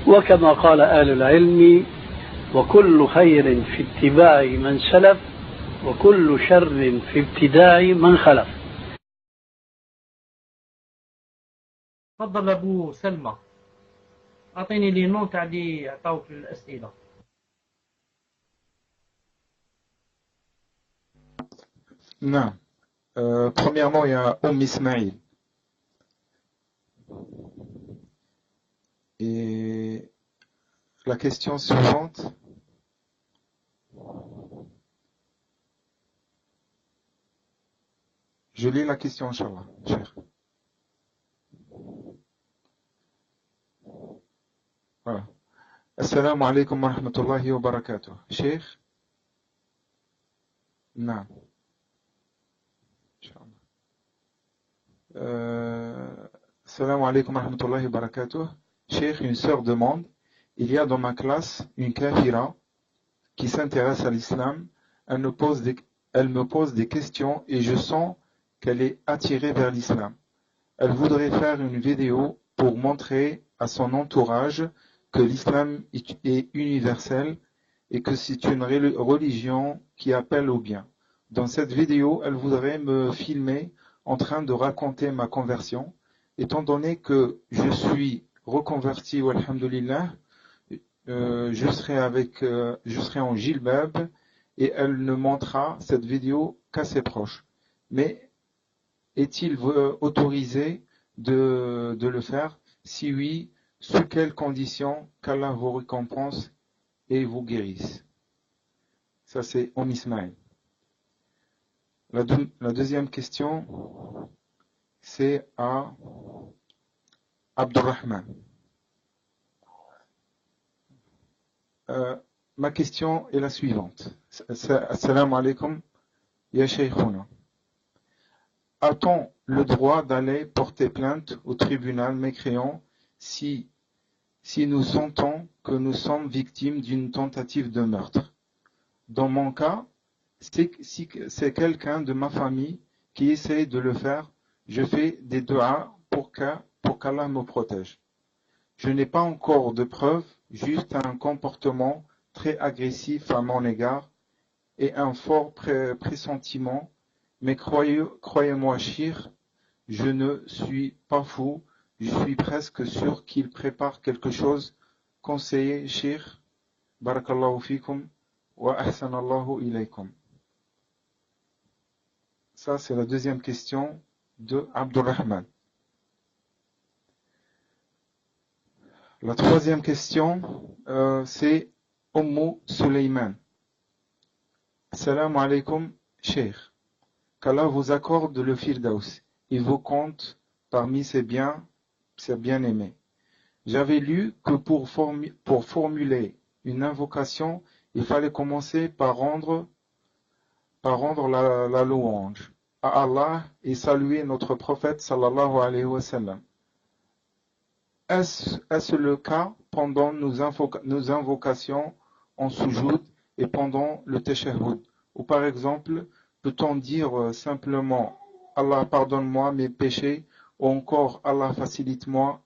وكما قال أهل العلم: وكل خير في اتباع من سلف وكل شر في ابتداع من خلف. تفضل أبو سلمى، أعطيني لي نون تاع اللي عطاوك الأسئلة. Non. Premièrement, il y a Ismail. Et la question suivante. Je lis la question, Inch'Allah. Voilà. Assalamu alaikum wa rahmatullahi wa barakatuh. Cheikh. Non. Assalamu alaikum wa rahmatullahi wa barakatuh. Cheikh, une sœur demande: il y a dans ma classe une kafira qui s'intéresse à l'islam. Elle me pose des questions et je sens qu'elle est attirée vers l'islam. Elle voudrait faire une vidéo pour montrer à son entourage que l'islam est universel et que c'est une religion qui appelle au bien. Dans cette vidéo, elle voudrait me filmer en train de raconter ma conversion. Étant donné que je suis reconverti, alhamdulillah, je serai en jilbab et elle ne montrera cette vidéo qu'à ses proches. Mais est-il autorisé de le faire? Si oui, sous quelles conditions? Qu'Allah vous récompense et vous guérisse. Ça, c'est Ismail. La deuxième question, c'est à Abdurrahman. Ma question est la suivante. Assalamu alaikum, ya shaykhouna. A-t-on le droit d'aller porter plainte au tribunal mécréant si nous sentons que nous sommes victimes d'une tentative de meurtre? Dans mon cas, si c'est quelqu'un de ma famille qui essaye de le faire, je fais des du'as pour qu'Allah me protège. Je n'ai pas encore de preuves, juste un comportement très agressif à mon égard et un fort pressentiment. Mais croyez-moi, Shir, je ne suis pas fou, je suis presque sûr qu'il prépare quelque chose. Conseillez, Shir, barakallahu fikum wa ahsanallahu ilaykum. Ça, c'est la deuxième question de Abdurrahman. La troisième question, c'est Ummu Suleyman. Assalamu alaikum, Cheikh. Qu'Allah vous accorde le Firdaus et vous compte parmi ses bien-aimés. J'avais lu que pour formuler une invocation, il fallait commencer par rendre la louange à Allah et saluer notre prophète sallallahu alayhi wa sallam. Est-ce le cas pendant nos invocations en sujoud et pendant le tashahhud? Ou par exemple, peut-on dire simplement Allah pardonne-moi mes péchés, ou encore Allah facilite-moi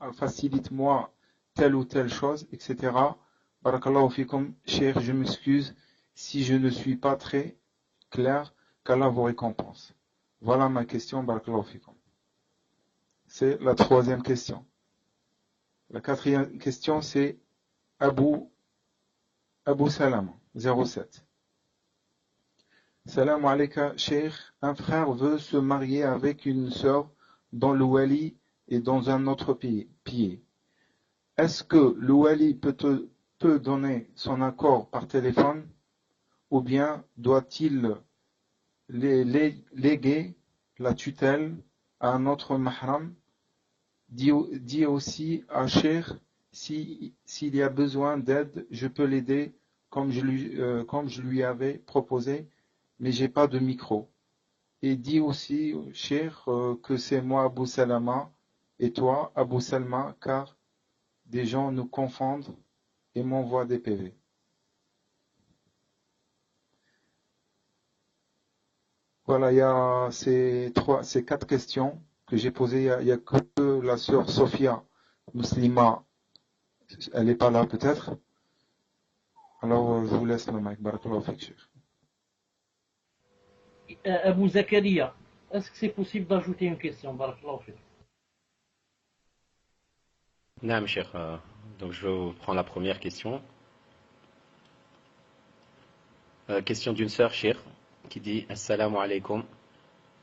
telle ou telle chose, etc. Barakallahu fikum, cher, je m'excuse si je ne suis pas très clair, qu'Allah vous récompense. Voilà ma question, barakallahu fikum. C'est la troisième question. La quatrième question, c'est Abu Salam, 07. Salam alayka, Cheikh. Un frère veut se marier avec une sœur dont le wali est dans un autre pays. Est-ce que le wali peut donner son accord par téléphone ou bien doit-il léguer la tutelle à un autre mahram? Dis aussi à Cheikh, s'il y a besoin d'aide, je peux l'aider comme je lui avais proposé, mais j'ai pas de micro. Et dis aussi, Cheikh, que c'est moi Abu Salama et toi Abu Salma, car des gens nous confondent et m'envoient des PV. Voilà, il y a ces 4 questions que j'ai posées. Il y a que la sœur Sophia Muslima Elle n'est pas là peut-être. Alors je vous laisse le mic. Barakallahu fik, Cheikh. Abou Zakaria, est-ce que c'est possible d'ajouter une question? Barakallahu fik. Naam, Cheikh. Donc je vais prendre la première question. Question d'une sœur, Cheikh, qui dit Assalamu alaikum.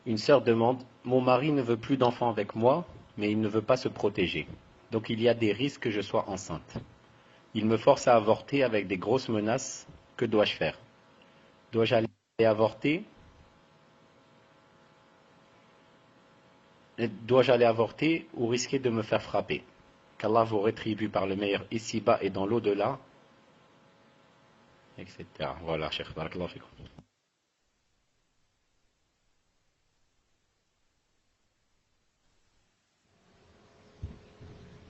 Une sœur demande mon mari ne veut plus d'enfants avec moi, mais il ne veut pas se protéger. Donc il y a des risques que je sois enceinte. Il me force à avorter avec des grosses menaces. Que dois-je faire? Dois-je aller avorter? Dois-je aller avorter ou risquer de me faire frapper? Qu'Allah vous rétribue par le meilleur ici-bas et dans l'au-delà, etc. Voilà, Cheikh. Barakallahu fikum.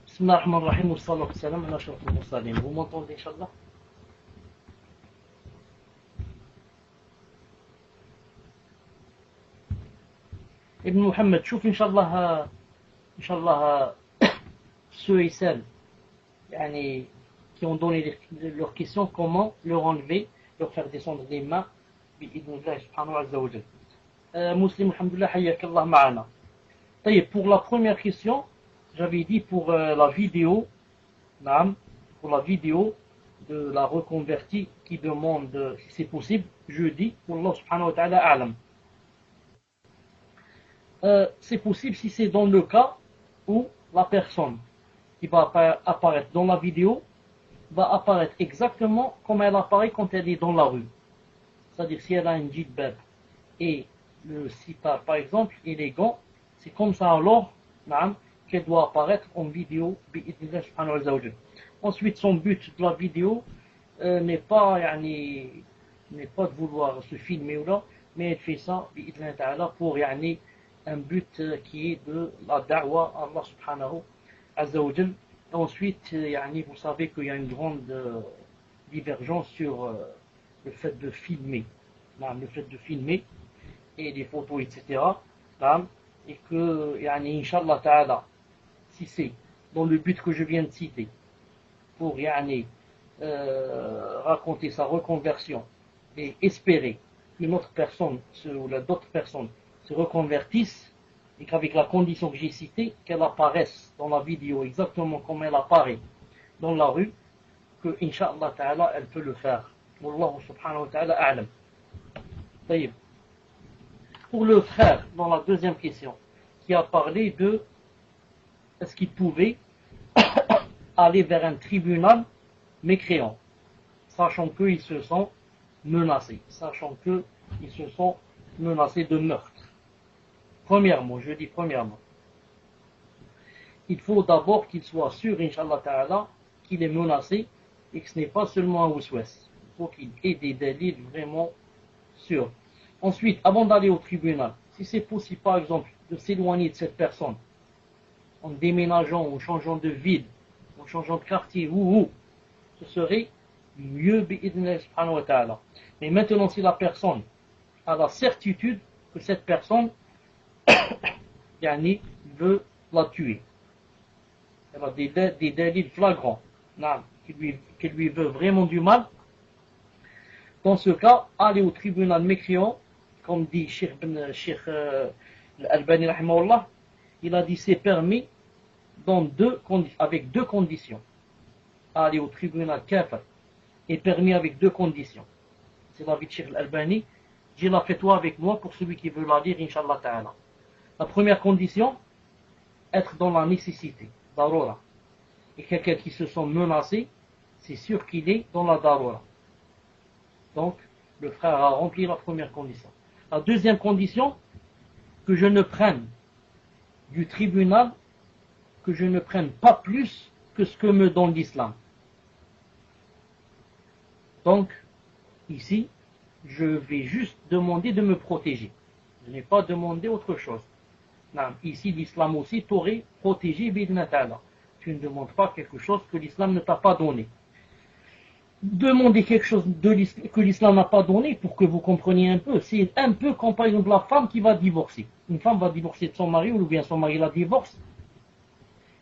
Bismillah ar-Rahman ar-Rahim, wa sallallahu alayhi wa sallam, ala ashrafil mursalin. Vous m'entendez, Inch'Allah? Ibn Muhammad, شوف إن شاء الله ceux et celles qui ont donné leurs questions, comment leur enlever, leur faire descendre des mains, bi'idhnillah subhanahu wa ta'ala. Muslim, alhamdulillah, hayyakallah ma'ana. Pour la première question, j'avais dit pour la vidéo, pour la vidéo de la reconvertie qui demande si c'est possible, je dis, Wallah subhanahu wa ta'ala a'lam. C'est possible si c'est dans le cas où la personne qui va apparaître dans la vidéo va apparaître exactement comme elle apparaît quand elle est dans la rue. C'est-à-dire si elle a un djilbab et le sitar par exemple et les gants, c'est comme ça alors qu'elle doit apparaître en vidéo. Ensuite, son but de la vidéo n'est pas de vouloir se filmer ou là, mais elle fait ça pour un but qui est de la da'wa à Allah subhanahu azza wa jal. Ensuite, vous savez qu'il y a une grande divergence sur le fait de filmer, et les photos, etc. Et que, Inch'Allah ta'ala, si c'est dans le but que je viens de citer, pour raconter sa reconversion et espérer qu'une autre personne ou d'autres personnes se reconvertissent, et qu'avec la condition que j'ai citée, qu'elle apparaisse dans la vidéo exactement comme elle apparaît dans la rue, que Inch'Allah ta'ala elle peut le faire. Wallahu subhanahu wa ta'ala a'lam. Pour le frère, dans la deuxième question, qui a parlé de est-ce qu'il pouvait aller vers un tribunal mécréant, sachant qu'ils se sont menacés, de meurtre. Premièrement, il faut d'abord qu'il soit sûr, Inch'Allah ta'ala, qu'il est menacé et que ce n'est pas seulement un weswes. Il faut qu'il ait des délits vraiment sûrs. Ensuite, avant d'aller au tribunal, si c'est possible par exemple de s'éloigner de cette personne, en déménageant, en changeant de ville, en changeant de quartier, ce serait mieux bi'idhnillah subhanahu wa ta'ala. Mais maintenant, si la personne a la certitude que cette personne veut la tuer, elle a des délits flagrants, qui lui veut vraiment du mal, dans ce cas, aller au tribunal mécréant, comme dit Cheikh Al-Albani rahimahullah, il a dit c'est permis avec deux conditions. Aller au tribunal kafir est permis avec deux conditions. C'est l'avis de Cheikh Al-Albani. J'ai la fatwa avec moi pour celui qui veut la lire, Inch'Allah ta'ala. La première condition, être dans la nécessité, darura. Et quelqu'un qui se sent menacé, c'est sûr qu'il est dans la darura. Donc, le frère a rempli la première condition. La deuxième condition, que je ne prenne du tribunal, que je ne prenne pas plus que ce que me donne l'islam. Donc, ici, je vais juste demander de me protéger. Je n'ai pas demandé autre chose. Non, ici, l'islam aussi t'aurait protégé, bidna ta'ala. Tu ne demandes pas quelque chose que l'islam ne t'a pas donné. Demander quelque chose que l'islam n'a pas donné, pour que vous compreniez un peu, c'est un peu comme par exemple la femme qui va divorcer. Une femme va divorcer de son mari, ou bien son mari la divorce.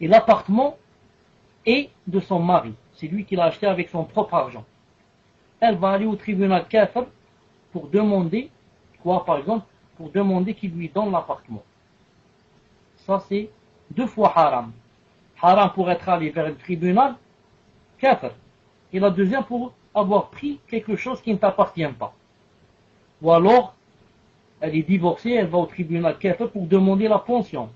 Et l'appartement et de son mari. C'est lui qui l'a acheté avec son propre argent. Elle va aller au tribunal kafir pour demander, quoi par exemple, pour demander qu'il lui donne l'appartement. Ça c'est 2 fois haram. Haram pour être allé vers le tribunal kafir. Et la deuxième pour avoir pris quelque chose qui ne t'appartient pas. Ou alors, elle est divorcée, elle va au tribunal kafir pour demander la pension.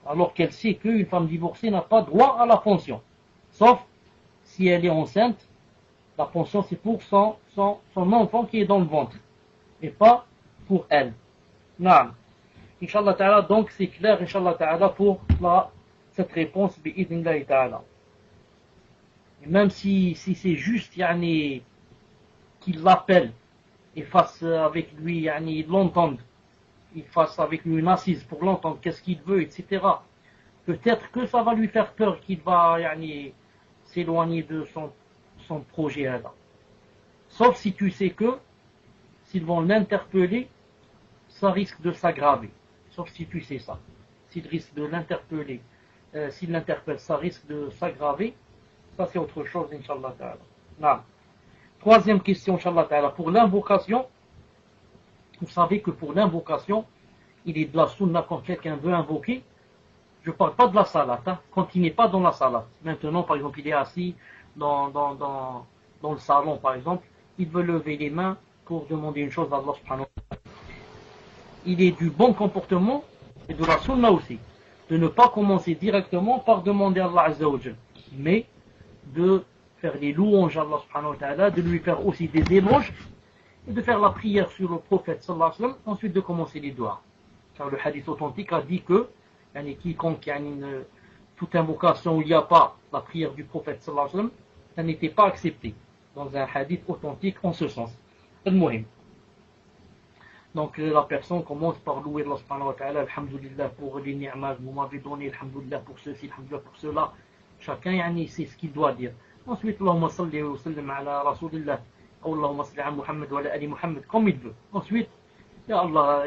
Alors qu'elle sait qu'une femme divorcée n'a pas droit à la pension. Sauf si elle est enceinte, la pension c'est pour son enfant qui est dans le ventre. Et pas pour elle. Naam. Inch'Allah ta'ala, donc c'est clair, Inch'Allah ta'ala, pour cette réponse, bi'idhnillahi ta'ala. Et même si c'est juste, yani, qu'il l'appelle, et fasse avec lui, yani, l'entende, il fasse avec lui une assise pour l'entendre, qu'est-ce qu'il veut, etc. Peut-être que ça va lui faire peur qu'il va, yani, s'éloigner de son projet là. Sauf si tu sais que, s'ils vont l'interpeller, ça risque de s'aggraver. Sauf si tu sais ça. S'il risque de l'interpeller, s'il l'interpelle, ça risque de s'aggraver. Ça c'est autre chose, Inch'Allah ta'ala. Non. Troisième question, Inch'Allah ta'ala. Pour l'invocation, vous savez que pour l'invocation, il est de la sunna quand quelqu'un veut invoquer. Je ne parle pas de la salat, hein, quand il n'est pas dans la salat. Maintenant, par exemple, il est assis dans le salon, par exemple, il veut lever les mains pour demander une chose à Allah subhanahu wa ta'ala. Il est du bon comportement et de la sunna aussi, de ne pas commencer directement par demander à Allah Azza wa Jal, mais de faire les louanges à Allah subhanahu wa ta'ala, de lui faire aussi des éloges et de faire la prière sur le prophète sallallahu alayhi wa sallam, ensuite de commencer les doigts. Car le hadith authentique a dit que quiconque a toute invocation où il n'y a pas la prière du prophète sallallahu alayhi wa sallam, ça n'était pas accepté dans un hadith authentique en ce sens. Al-Muhim. Donc la personne commence par louer Allah subhanahu wa ta'ala, alhamdulillah pour les ni'mas que vous m'avez donné, alhamdulillah pour ceci, alhamdulillah pour cela. Chacun sait ce qu'il doit dire. Ensuite, Allahumma salli wa sallim ala rasulillah, ou Allahumma salli ala Muhammad wa ala ali Muhammad, comme il veut. Ensuite, Ya Allah,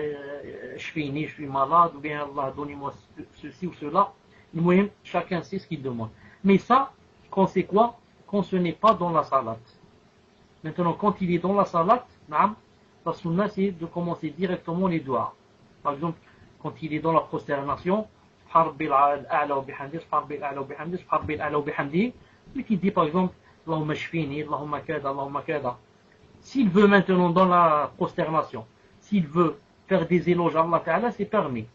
je suis malade, ou bien Allah, donnez-moi ceci ou cela. Chacun sait ce qu'il demande. Mais ça, quand c'est quoi? Quand ce n'est pas dans la salat. Maintenant, quand il est dans la salat, la sunna c'est de commencer directement les doigts. Par exemple, quand il est dans la prosternation, lui qui dit par exemple, Allahumma shfini, Allahumma kada, Allahumma kada. S'il veut maintenant dans la prosternation, s'il veut faire des éloges à Allah Ta'ala, c'est permis.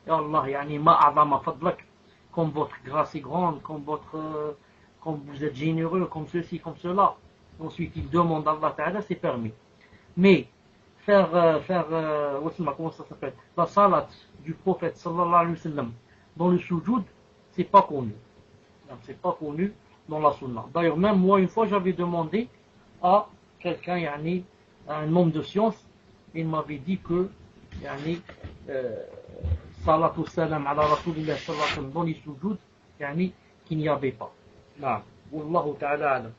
Ya Allah, yani ma'azama fadlak, comme votre grâce est grande, comme vous êtes généreux, comme ceci, comme cela. Ensuite, il demande à Allah Ta'ala, c'est permis. Mais faire comment ça s'appelle, la salat du prophète sallallahu alayhi wa sallam dans le sujoud, c'est pas connu. C'est pas connu dans la sunna. D'ailleurs, même moi, une fois, j'avais demandé à quelqu'un, un homme de science, il m'avait dit que salatu salam ala rasulillah sallallahu alayhi wa sallam dans les sujoud, qu'il n'y avait pas. Là, wallahu ta'ala alam.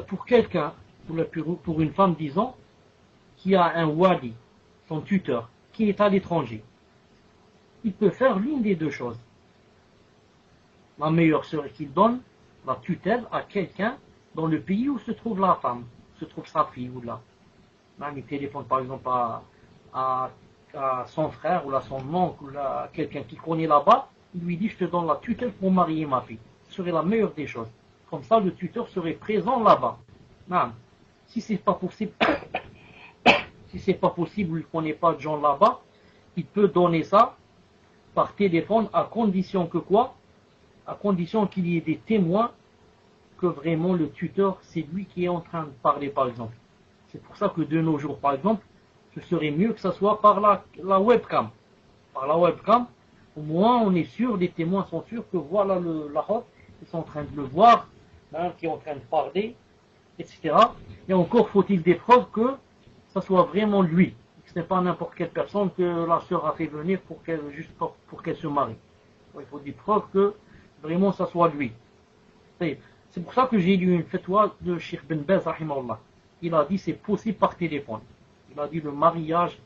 Pour quelqu'un, pour une femme, disons, qui a un wali, son tuteur, qui est à l'étranger, il peut faire l'une des deux choses. La meilleure serait qu'il donne la tutelle à quelqu'un dans le pays où se trouve la femme, se trouve sa fille ou là. Il téléphone par exemple à son frère ou à son oncle ou à quelqu'un qui connaît là-bas, il lui dit je te donne la tutelle pour marier ma fille. Ce serait la meilleure des choses. Comme ça, le tuteur serait présent là-bas. Non. Si c'est pas possible, si c'est pas possible, il ne connaît pas de gens là-bas, il peut donner ça par téléphone à condition que quoi? À condition qu'il y ait des témoins que vraiment le tuteur, c'est lui qui est en train de parler, par exemple. C'est pour ça que de nos jours, par exemple, ce serait mieux que ça soit par la webcam. Par la webcam, au moins on est sûr, les témoins sont sûrs que voilà la route, ils sont en train de le voir, qui est en train de parler, etc. Et encore faut-il des preuves que ça soit vraiment lui, que ce n'est pas n'importe quelle personne que la sœur a fait venir juste pour qu'elle se marie. Il faut des preuves que vraiment ça soit lui. C'est pour ça que j'ai lu une fatwa de Cheikh Ben Baz, rahimahullah. Il a dit c'est possible par téléphone. Il a dit le mariage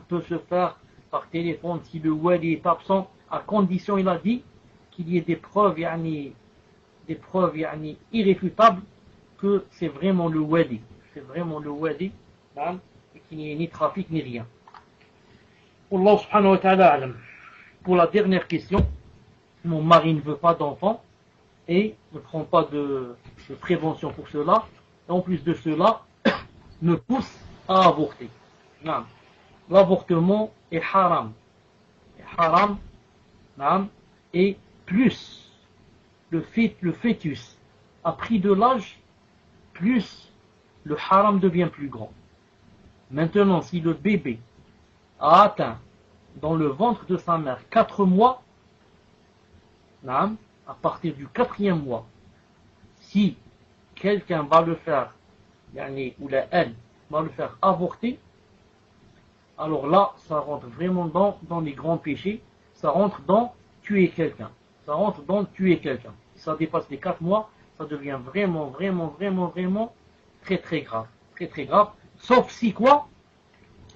peut se faire par téléphone si le wali est absent à condition, il a dit, qu'il y ait des preuves irréfutables que c'est vraiment le wali. C'est vraiment le wali, et qu'il n'y ait ni trafic ni rien. Allah subhanahu wa ta'ala alam. Pour la dernière question, mon mari ne veut pas d'enfant et ne prend pas de prévention pour cela. Et en plus de cela, me pousse à avorter. L'avortement est haram. Et plus le fœtus a pris de l'âge, plus le haram devient plus grand. Maintenant, si le bébé a atteint dans le ventre de sa mère 4 mois, à partir du 4e mois, si quelqu'un va le faire, ou elle va le faire avorter, alors là, ça rentre vraiment dans les grands péchés, ça rentre dans tuer quelqu'un. Si ça dépasse les 4 mois, ça devient vraiment très très grave. Sauf si quoi?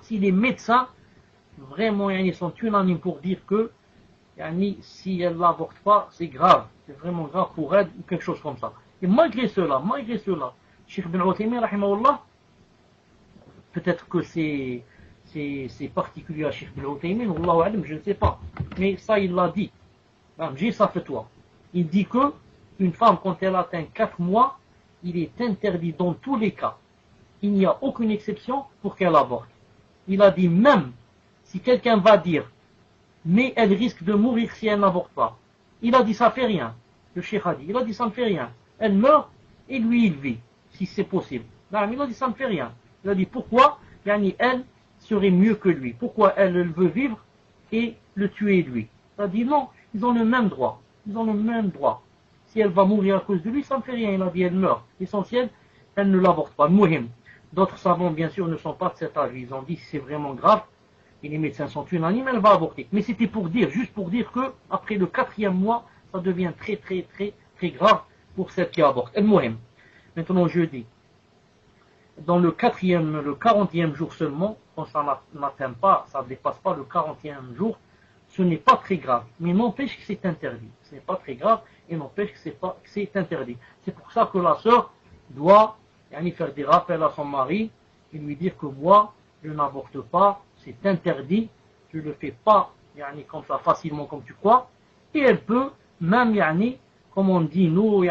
Si les médecins vraiment sont unanimes pour dire que si elle n'avorte pas, c'est grave, c'est vraiment grave pour elle ou quelque chose comme ça. Et malgré cela, Cheikh Ibn Uthaymin, rahimahullah, peut-être que c'est particulier à Cheikh Ibn Uthaymin, Wallahu alam, je ne sais pas, mais ça il l'a dit. J'ai ça fait toi. Il dit que une femme, quand elle atteint 4 mois, il est interdit dans tous les cas. Il n'y a aucune exception pour qu'elle avorte. Il a dit même si quelqu'un va dire mais elle risque de mourir si elle n'avorte pas. Il a dit ça fait rien. Le cheikh a dit, il a dit ça ne fait rien. Elle meurt et lui il vit, si c'est possible. Non, il a dit ça ne fait rien. Il a dit pourquoi elle serait mieux que lui. Pourquoi elle veut vivre et le tuer lui. Il a dit non, ils ont le même droit. Si elle va mourir à cause de lui, ça ne fait rien. Il a dit elle meurt. L'essentiel, elle ne l'avorte pas. Mouhim. D'autres savants, bien sûr, ne sont pas de cet avis. Ils ont dit si c'est vraiment grave, et les médecins sont unanimes, elle va avorter. Mais c'était juste pour dire que après le 4e mois, ça devient très grave pour celle qui avorte. Maintenant, je dis, dans le 40e jour seulement, quand ça n'atteint pas, ça ne dépasse pas le 40e jour, ce n'est pas très grave. Mais n'empêche que c'est interdit. Ce n'est pas très grave et n'empêche que c'est interdit. C'est pour ça que la sœur doit faire des rappels à son mari et lui dire que moi, je n'avorte pas, c'est interdit, je ne le fais pas comme ça facilement comme tu crois, et elle peut même comme on dit nous,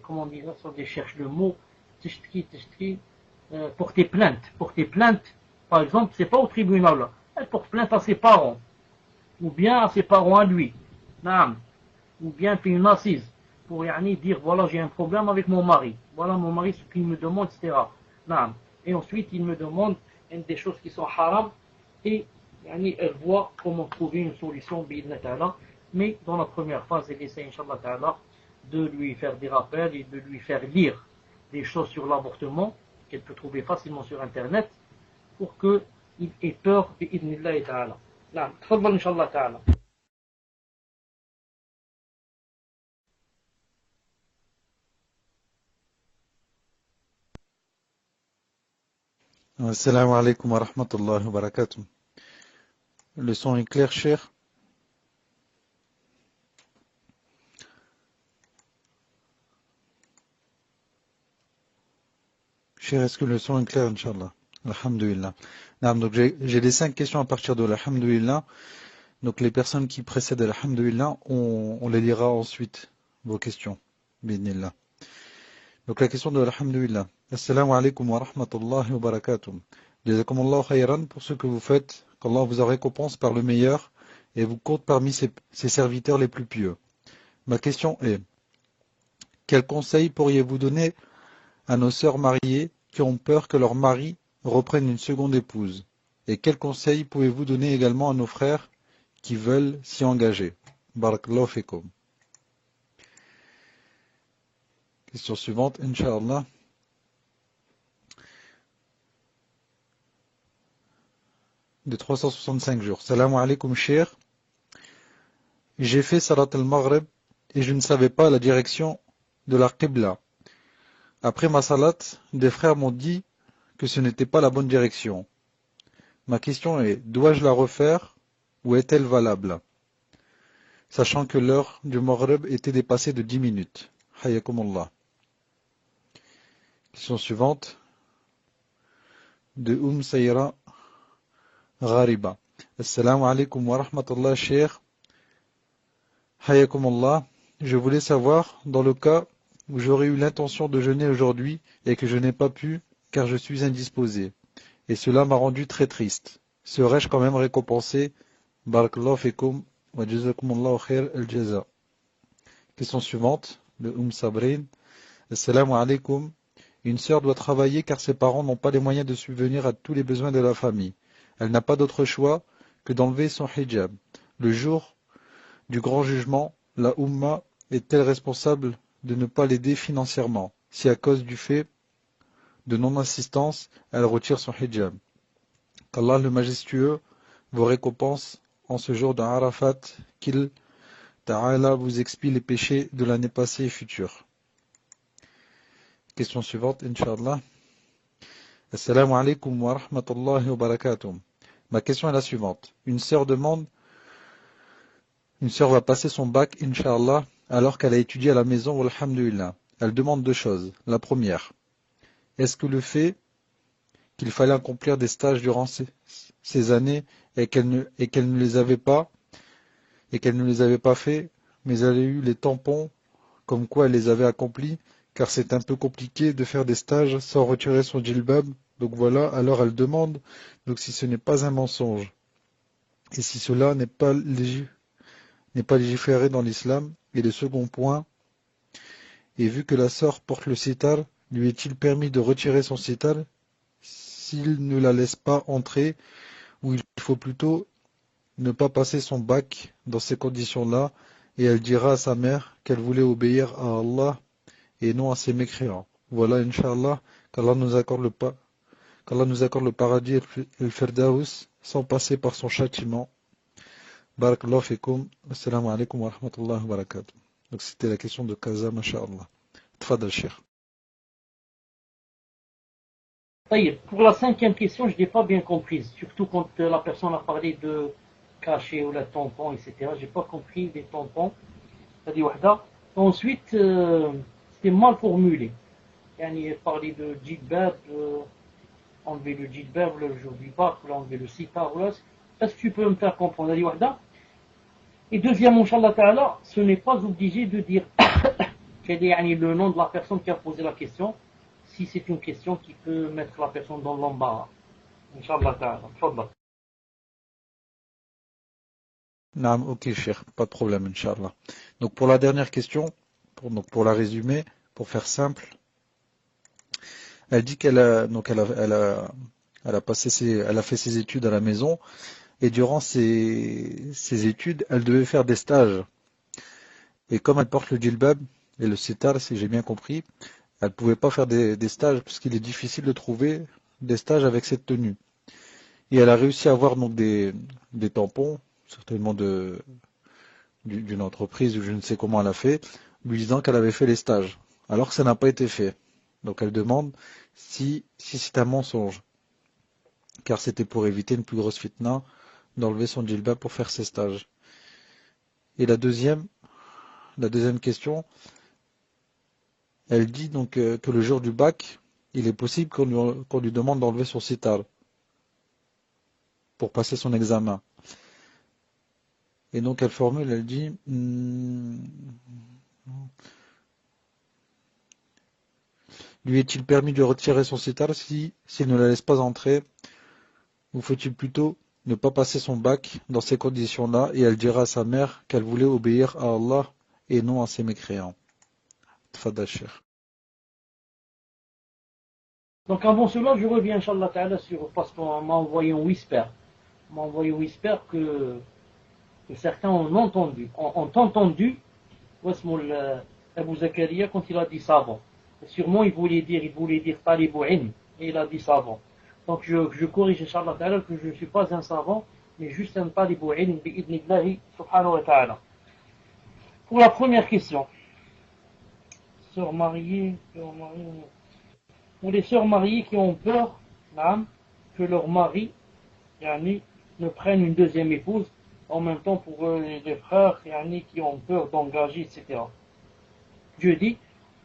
comme on dit ça, on cherche le mot, porter plainte, par exemple, c'est pas au tribunal là, elle porte plainte à ses parents, ou bien à ses parents à lui, ou bien fait une assise, pour dire voilà j'ai un problème avec mon mari, voilà mon mari ce qu'il me demande, etc. Et ensuite il me demande des choses qui sont haram, et elle voit comment trouver une solution, mais dans la première phase, elle essaie, Inch'Allah Ta'ala, de lui faire des rappels et de lui faire lire des choses sur l'avortement qu'elle peut trouver facilement sur Internet pour qu'il ait peur bi'idhnillahi ta'ala. Tfaddal Inch'Allah Ta'ala. Assalamu alaikum wa rahmatullahi wa barakatuh. Le son est clair, cher? Cher, est-ce que le son est clair, Inch'Allah? Alhamdulillah. Donc j'ai les 5 questions à partir de l'Alhamdulillah. Donc les personnes qui précèdent l'Alhamdulillah, on les lira ensuite, vos questions. Bismillah. Donc la question de l'Alhamdulillah. Assalamu alaikum wa rahmatullahi wa barakatuh. Jazakumullahu khayran pour ce que vous faites, qu'Allah vous en récompense par le meilleur et vous compte parmi ses serviteurs les plus pieux. Ma question est, quel conseil pourriez-vous donner à nos sœurs mariées qui ont peur que leur mari reprenne une seconde épouse? Et quel conseil pouvez-vous donner également à nos frères qui veulent s'y engager? Barakallahu fikum. Question suivante, Inch'Allah. De 365 jours. Salam alaikum, cher. J'ai fait Salat al-Maghrib et je ne savais pas la direction de la Qibla. Après ma salat, des frères m'ont dit que ce n'était pas la bonne direction. Ma question est, dois-je la refaire ou est-elle valable? sachant que l'heure du Maghrib était dépassée de 10 minutes. Hayakumullah. Question suivante de Sayra Ghariba. Assalamu alaikum wa rahmatullah, Cheikh. Hayakumullah. Je voulais savoir, dans le cas où j'aurais eu l'intention de jeûner aujourd'hui et que je n'ai pas pu car je suis indisposé, et cela m'a rendu très triste, serais-je quand même récompensé? Barakallahu fikum wa jazakumullahu khair al-jaza. Question suivante de Sabrin. Assalamu alaikum. Une sœur doit travailler car ses parents n'ont pas les moyens de subvenir à tous les besoins de la famille. Elle n'a pas d'autre choix que d'enlever son hijab. Le jour du grand jugement, la Ummah est-elle responsable de ne pas l'aider financièrement si à cause du fait de non-assistance, elle retire son hijab? Qu'Allah le majestueux vous récompense en ce jour de Arafat, qu'il Ta'ala vous expie les péchés de l'année passée et future. Question suivante, Inch'Allah. Assalamu alaikum wa rahmatullahi wa barakatuh. Ma question est la suivante. Une sœur va passer son bac, Inch'Allah, alors qu'elle a étudié à la maison, alhamdulillah. Elle demande deux choses. La première, est-ce que le fait qu'il fallait accomplir des stages durant ces années et qu'elle ne les avait pas fait, mais elle a eu les tampons comme quoi elle les avait accomplis, car c'est un peu compliqué de faire des stages sans retirer son djilbab. Donc voilà, alors elle demande donc si ce n'est pas un mensonge et si cela n'est pas légiféré dans l'islam. Et le second point, et vu que la sœur porte le sitar, lui est-il permis de retirer son sitar s'il ne la laisse pas entrer, ou il faut plutôt ne pas passer son bac dans ces conditions-là, et elle dira à sa mère qu'elle voulait obéir à Allah et non à ses mécréants. Voilà, Inch'Allah, qu'Allah nous accorde le paradis et le Firdaus sans passer par son châtiment. Barakallahu fikum. Assalamu alaikum wa rahmatullahi wa barakatuh. Donc c'était la question de Kaza, masha'Allah. Tfadal, Cheikh. Pour la cinquième question, je ne l'ai pas bien comprise, surtout quand la personne a parlé de cacher ou la tampon, etc. Je n'ai pas compris les tampons. Ensuite, c'était mal formulé. Il parlait de djilbab, enlever le djilbab le jour du bac, enlever le sitar. Est-ce que tu peux me faire comprendre? Et deuxièmement, Inch'Allah Ta'ala, ce n'est pas obligé de dire quel est le nom de la personne qui a posé la question, si c'est une question qui peut mettre la personne dans l'embarras. Inch'Allah Ta'ala. Inch'Allah. Naam, ok, Cheikh, pas de problème, Inch'Allah. Donc pour la dernière question, pour la résumer, pour faire simple, elle dit qu'elle a fait ses études à la maison, et durant ses études, elle devait faire des stages. Et comme elle porte le djilbab et le sitar, si j'ai bien compris, elle ne pouvait pas faire des stages puisqu'il est difficile de trouver des stages avec cette tenue. Et elle a réussi à avoir donc des tampons, certainement d'une entreprise ou je ne sais comment elle a fait, lui disant qu'elle avait fait les stages, alors que ça n'a pas été fait. Donc elle demande si c'est un mensonge, car c'était pour éviter une plus grosse fitna d'enlever son djilbab pour faire ses stages. Et la deuxième question, elle dit donc que le jour du bac, il est possible qu'on lui demande d'enlever son sitar pour passer son examen. Et donc elle formule, elle dit lui est-il permis de retirer son sitar s'il ne la laisse pas entrer, ou faut-il plutôt ne pas passer son bac dans ces conditions-là, et elle dira à sa mère qu'elle voulait obéir à Allah et non à ses mécréants. Tfadal, Cheikh. Donc avant cela, je reviens, Inch'Allah Ta'ala, parce qu'on m'a envoyé un whisper. On m'a envoyé un whisper que certains ont entendu Abu Zakaria quand il a dit savant. Sûrement il voulait dire talibou'in, et il a dit savant. Donc je corrige, Inch'Allah Ta'ala, que je ne suis pas un savant, mais juste un talibou'in, bi'idnillahi subhanahu wa ta'ala. Pour la première question, sœurs mariées, pour les sœurs mariées qui ont peur que leur mari ne prenne une deuxième épouse, en même temps pour les frères qui ont peur d'engager, etc. Je dis,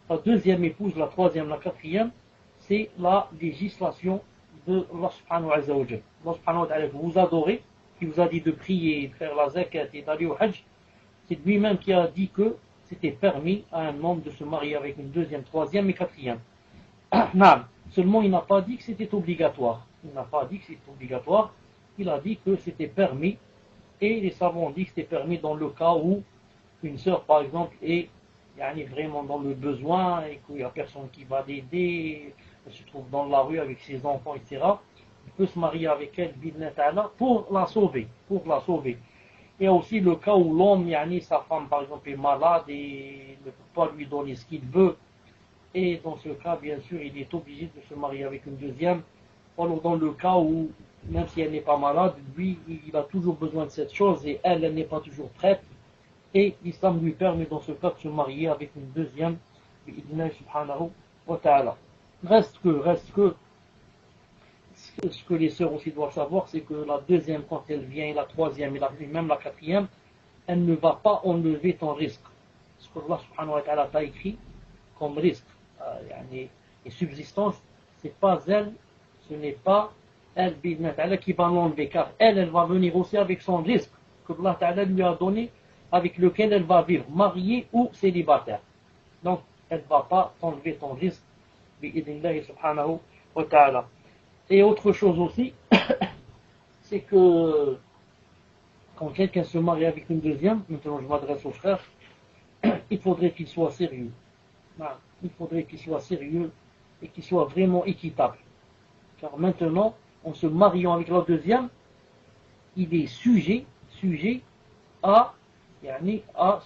la deuxième épouse, la troisième, la quatrième, c'est la législation de Allah subhanahu wa ta'ala. Allah subhanahu wa ta'ala vous adorez, qui vous a dit de prier, de faire la zakat et d'aller au hajj. C'est lui-même qui a dit que c'était permis à un homme de se marier avec une deuxième, troisième et quatrième. Seulement il n'a pas dit que c'était obligatoire. Il n'a pas dit que c'était obligatoire. Il a dit que c'était permis. Et les savants ont dit que c'était permis dans le cas où une sœur, par exemple, est vraiment dans le besoin et qu'il n'y a personne qui va l'aider, elle se trouve dans la rue avec ses enfants, etc. Il peut se marier avec elle, pour la sauver. Il y a aussi le cas où l'homme, sa femme, par exemple, est malade et ne peut pas lui donner ce qu'il veut. Et dans ce cas, bien sûr, il est obligé de se marier avec une deuxième. Alors dans le cas où, même si elle n'est pas malade, lui, il a toujours besoin de cette chose et elle n'est pas toujours prête. Et l'islam lui permet dans ce cas de se marier avec une deuxième. Subhanahu wa ta'ala. Reste que, ce que les sœurs aussi doivent savoir, c'est que la deuxième, quand elle vient, et la troisième, et même la quatrième, elle ne va pas enlever ton risque. Ce que Allah subhanahu wa ta'ala t'a écrit comme risque et subsistance, c'est pas elle, ce n'est pas elle qui va l'enlever, car elle va venir aussi avec son risque que Allah ta'ala lui a donné, avec lequel elle va vivre, mariée ou célibataire. Donc, elle ne va pas t'enlever ton risque, bi'idnillahi subhanahu wa ta'ala. Et autre chose aussi, c'est que quand quelqu'un se marie avec une deuxième, maintenant je m'adresse aux frères, il faudrait qu'il soit sérieux. Il faudrait qu'il soit sérieux et qu'il soit vraiment équitable. Car maintenant, en se mariant avec la deuxième, il est sujet à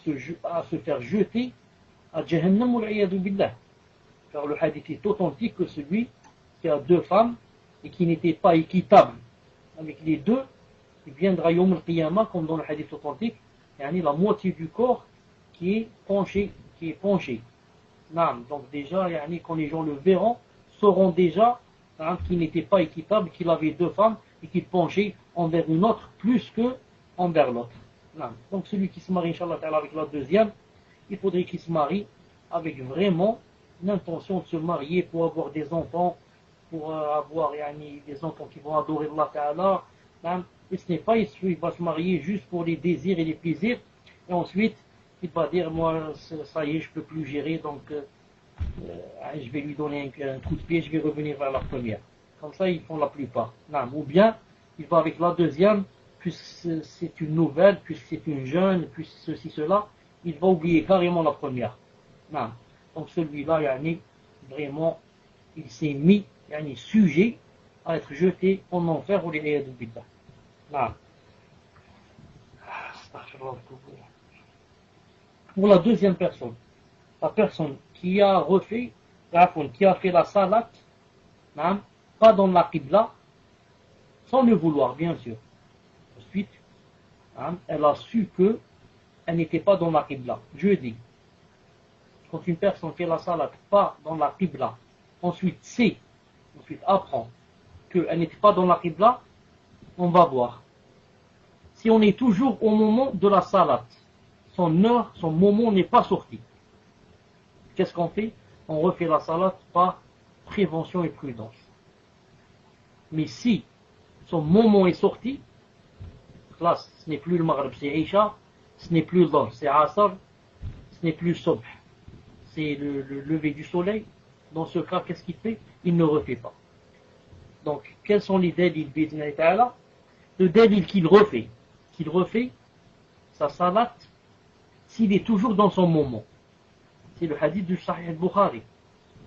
se faire jeter à Jahannam ou l'iyadu billah. Car le hadith est authentique que celui qui a deux femmes et qui n'était pas équitable avec les deux, il viendra Yawm al-Qiyamah, comme dans le hadith authentique, la moitié du corps qui est penché. Donc déjà, quand les gens le verront, sauront déjà qu'il n'était pas équitable, qu'il avait deux femmes et qu'il penchait envers une autre plus que envers l'autre. Donc celui qui se marie, Inch'Allah, avec la deuxième, il faudrait qu'il se marie avec vraiment l'intention de se marier pour avoir des enfants, pour avoir des enfants qui vont adorer Allah Ta'ala. Et ce n'est pas ici, il va se marier juste pour les désirs et les plaisirs, et ensuite il va dire, moi ça y est, je ne peux plus gérer, donc je vais lui donner un coup de pied, je vais revenir vers la première. Comme ça ils font la plupart. Ou bien il va avec la deuxième, puisque c'est une nouvelle, puisque c'est une jeune, puisque ceci, cela, il va oublier carrément la première. Donc celui-là, vraiment, il s'est mis sujet à être jeté en enfer ou les billah. Pour la deuxième personne, la personne qui a refait, qui a fait la salat, pas dans la qibla, sans le vouloir, bien sûr. Ensuite, elle a su que elle n'était pas dans la qibla. Je dis, quand une personne fait la salat pas dans la qibla, ensuite apprend qu'elle n'était pas dans la qibla, on va voir. Si on est toujours au moment de la salat, son moment n'est pas sorti. Qu'est-ce qu'on fait? On refait la salat par prévention et prudence. Mais si son moment est sorti, là, ce n'est plus le Maghrib, c'est Isha, ce n'est plus Dhuhr, c'est Asr, ce n'est plus Subh, c'est le lever du soleil. Dans ce cas, qu'est-ce qu'il fait? Il ne refait pas. Donc, quels sont les délits bi'idhnillahi ta'ala? Le délit qu'il refait sa salat, s'il est toujours dans son moment. C'est le hadith du Sahih al-Bukhari,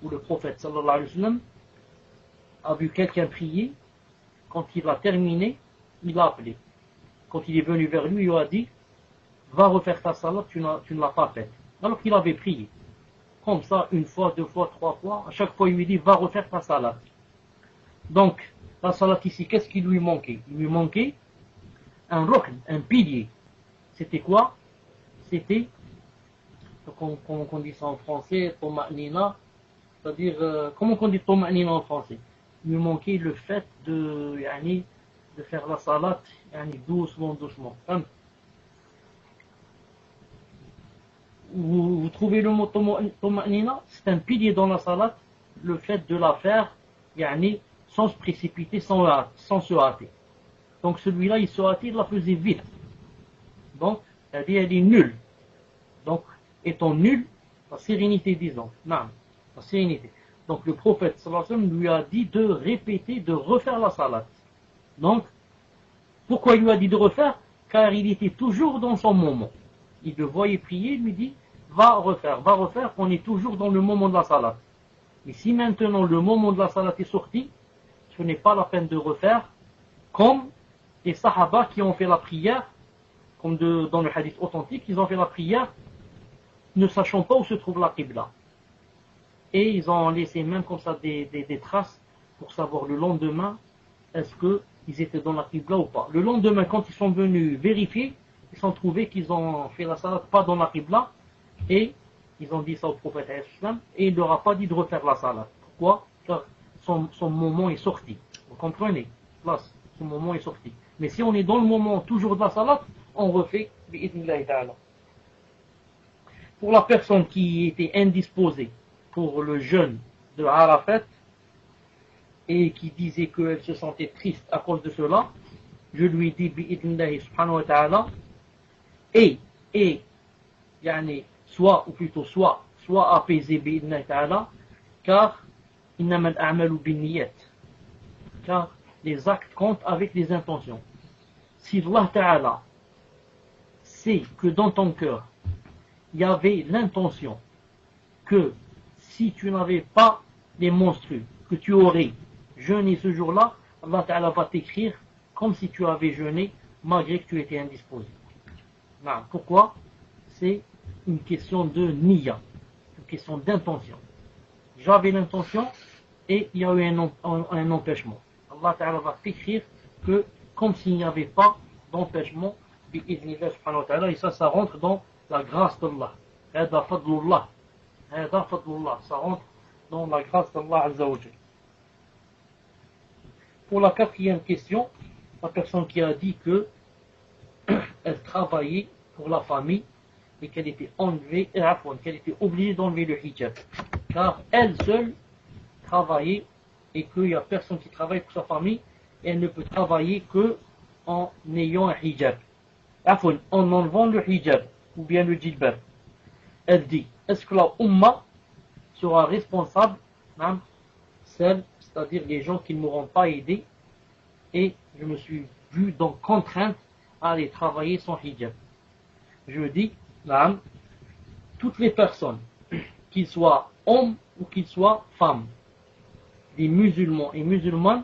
où le prophète sallallahu alayhi wa sallam a vu quelqu'un prier. Quand il a terminé, il l'a appelé. Quand il est venu vers lui, il lui a dit, va refaire ta salat, tu ne l'as pas faite. Alors qu'il avait prié. Comme ça, une fois, deux fois, trois fois, à chaque fois il lui dit, va refaire ta salat. Donc, la salat ici, qu'est-ce qui lui manquait? Il lui manquait un rukn, un pilier. C'était quoi? C'était, comment on dit ça en français, toma'nina, c'est-à-dire, comment on dit toma'nina en français? Il lui manquait le fait de faire la salat doucement. vous trouvez le mot toma'nina, c'est un pilier dans la salat, le fait de la faire yani, sans se précipiter, sans se hâter. Donc celui-là, il se hâtait, il la faisait vite. Donc, elle est nulle. Donc, étant nulle, la sérénité, disons. Non, la sérénité. Donc le prophète sallallahu alayhi wa sallam lui a dit de répéter, de refaire la salat. Donc, pourquoi il lui a dit de refaire? Car il était toujours dans son moment. Il le voyait prier, il lui dit, va refaire, on est toujours dans le moment de la salat. Et si maintenant le moment de la salat est sorti, ce n'est pas la peine de refaire, comme les sahaba qui ont fait la prière, comme dans le hadith authentique, ils ont fait la prière, ne sachant pas où se trouve la qibla. Et ils ont laissé même comme ça des traces pour savoir le lendemain, est-ce qu'ils étaient dans la qibla ou pas. Le lendemain, quand ils sont venus vérifier, ils ont trouvé qu'ils ont fait la salat pas dans la qibla, et ils ont dit ça au prophète et il ne leur a pas dit de refaire la salat. Pourquoi? Car son moment est sorti. Vous comprenez? Là, son moment est sorti. Mais si on est dans le moment toujours de la salat, on refait bi'idhnillahi ta'ala. Pour la personne qui était indisposée pour le jeûne de Arafat et qui disait qu'elle se sentait triste à cause de cela, je lui dis bi'idhnillahi subhanahu wa ta'ala et yani, soit apaisé bi'idhnillahi ta'ala, car innamal a'malu binniyat, car les actes comptent avec les intentions. Si Allah ta'ala sait que dans ton cœur il y avait l'intention que si tu n'avais pas les monstrues, que tu aurais jeûné ce jour-là, Allah ta'ala va t'écrire comme si tu avais jeûné malgré que tu étais indisposé. Non, pourquoi? C'est une question de niya, une question d'intention. J'avais l'intention et il y a eu un empêchement. Allah ta'ala va t'écrire que comme s'il n'y avait pas d'empêchement, bi'idhnillah subhanahu wa ta'ala, et ça rentre dans la grâce d'Allah. Hada fadlullah. Ça rentre dans la grâce d'Allah azza wa jalla. Pour la quatrième question, la personne qui a dit que elle travaillait pour la famille et qu'elle était qu'elle était obligée d'enlever le hijab. Car elle seule travaillait et qu'il n'y a personne qui travaille pour sa famille, et elle ne peut travailler que en ayant un hijab. En enlevant le hijab ou bien le djilbab. Elle dit, est-ce que la Ummah sera responsable, c'est-à-dire les gens qui ne m'auront pas aidé, et je me suis vu donc contrainte à aller travailler sans hijab. Je dis, toutes les personnes, qu'ils soient hommes ou qu'ils soient femmes, des musulmans et musulmanes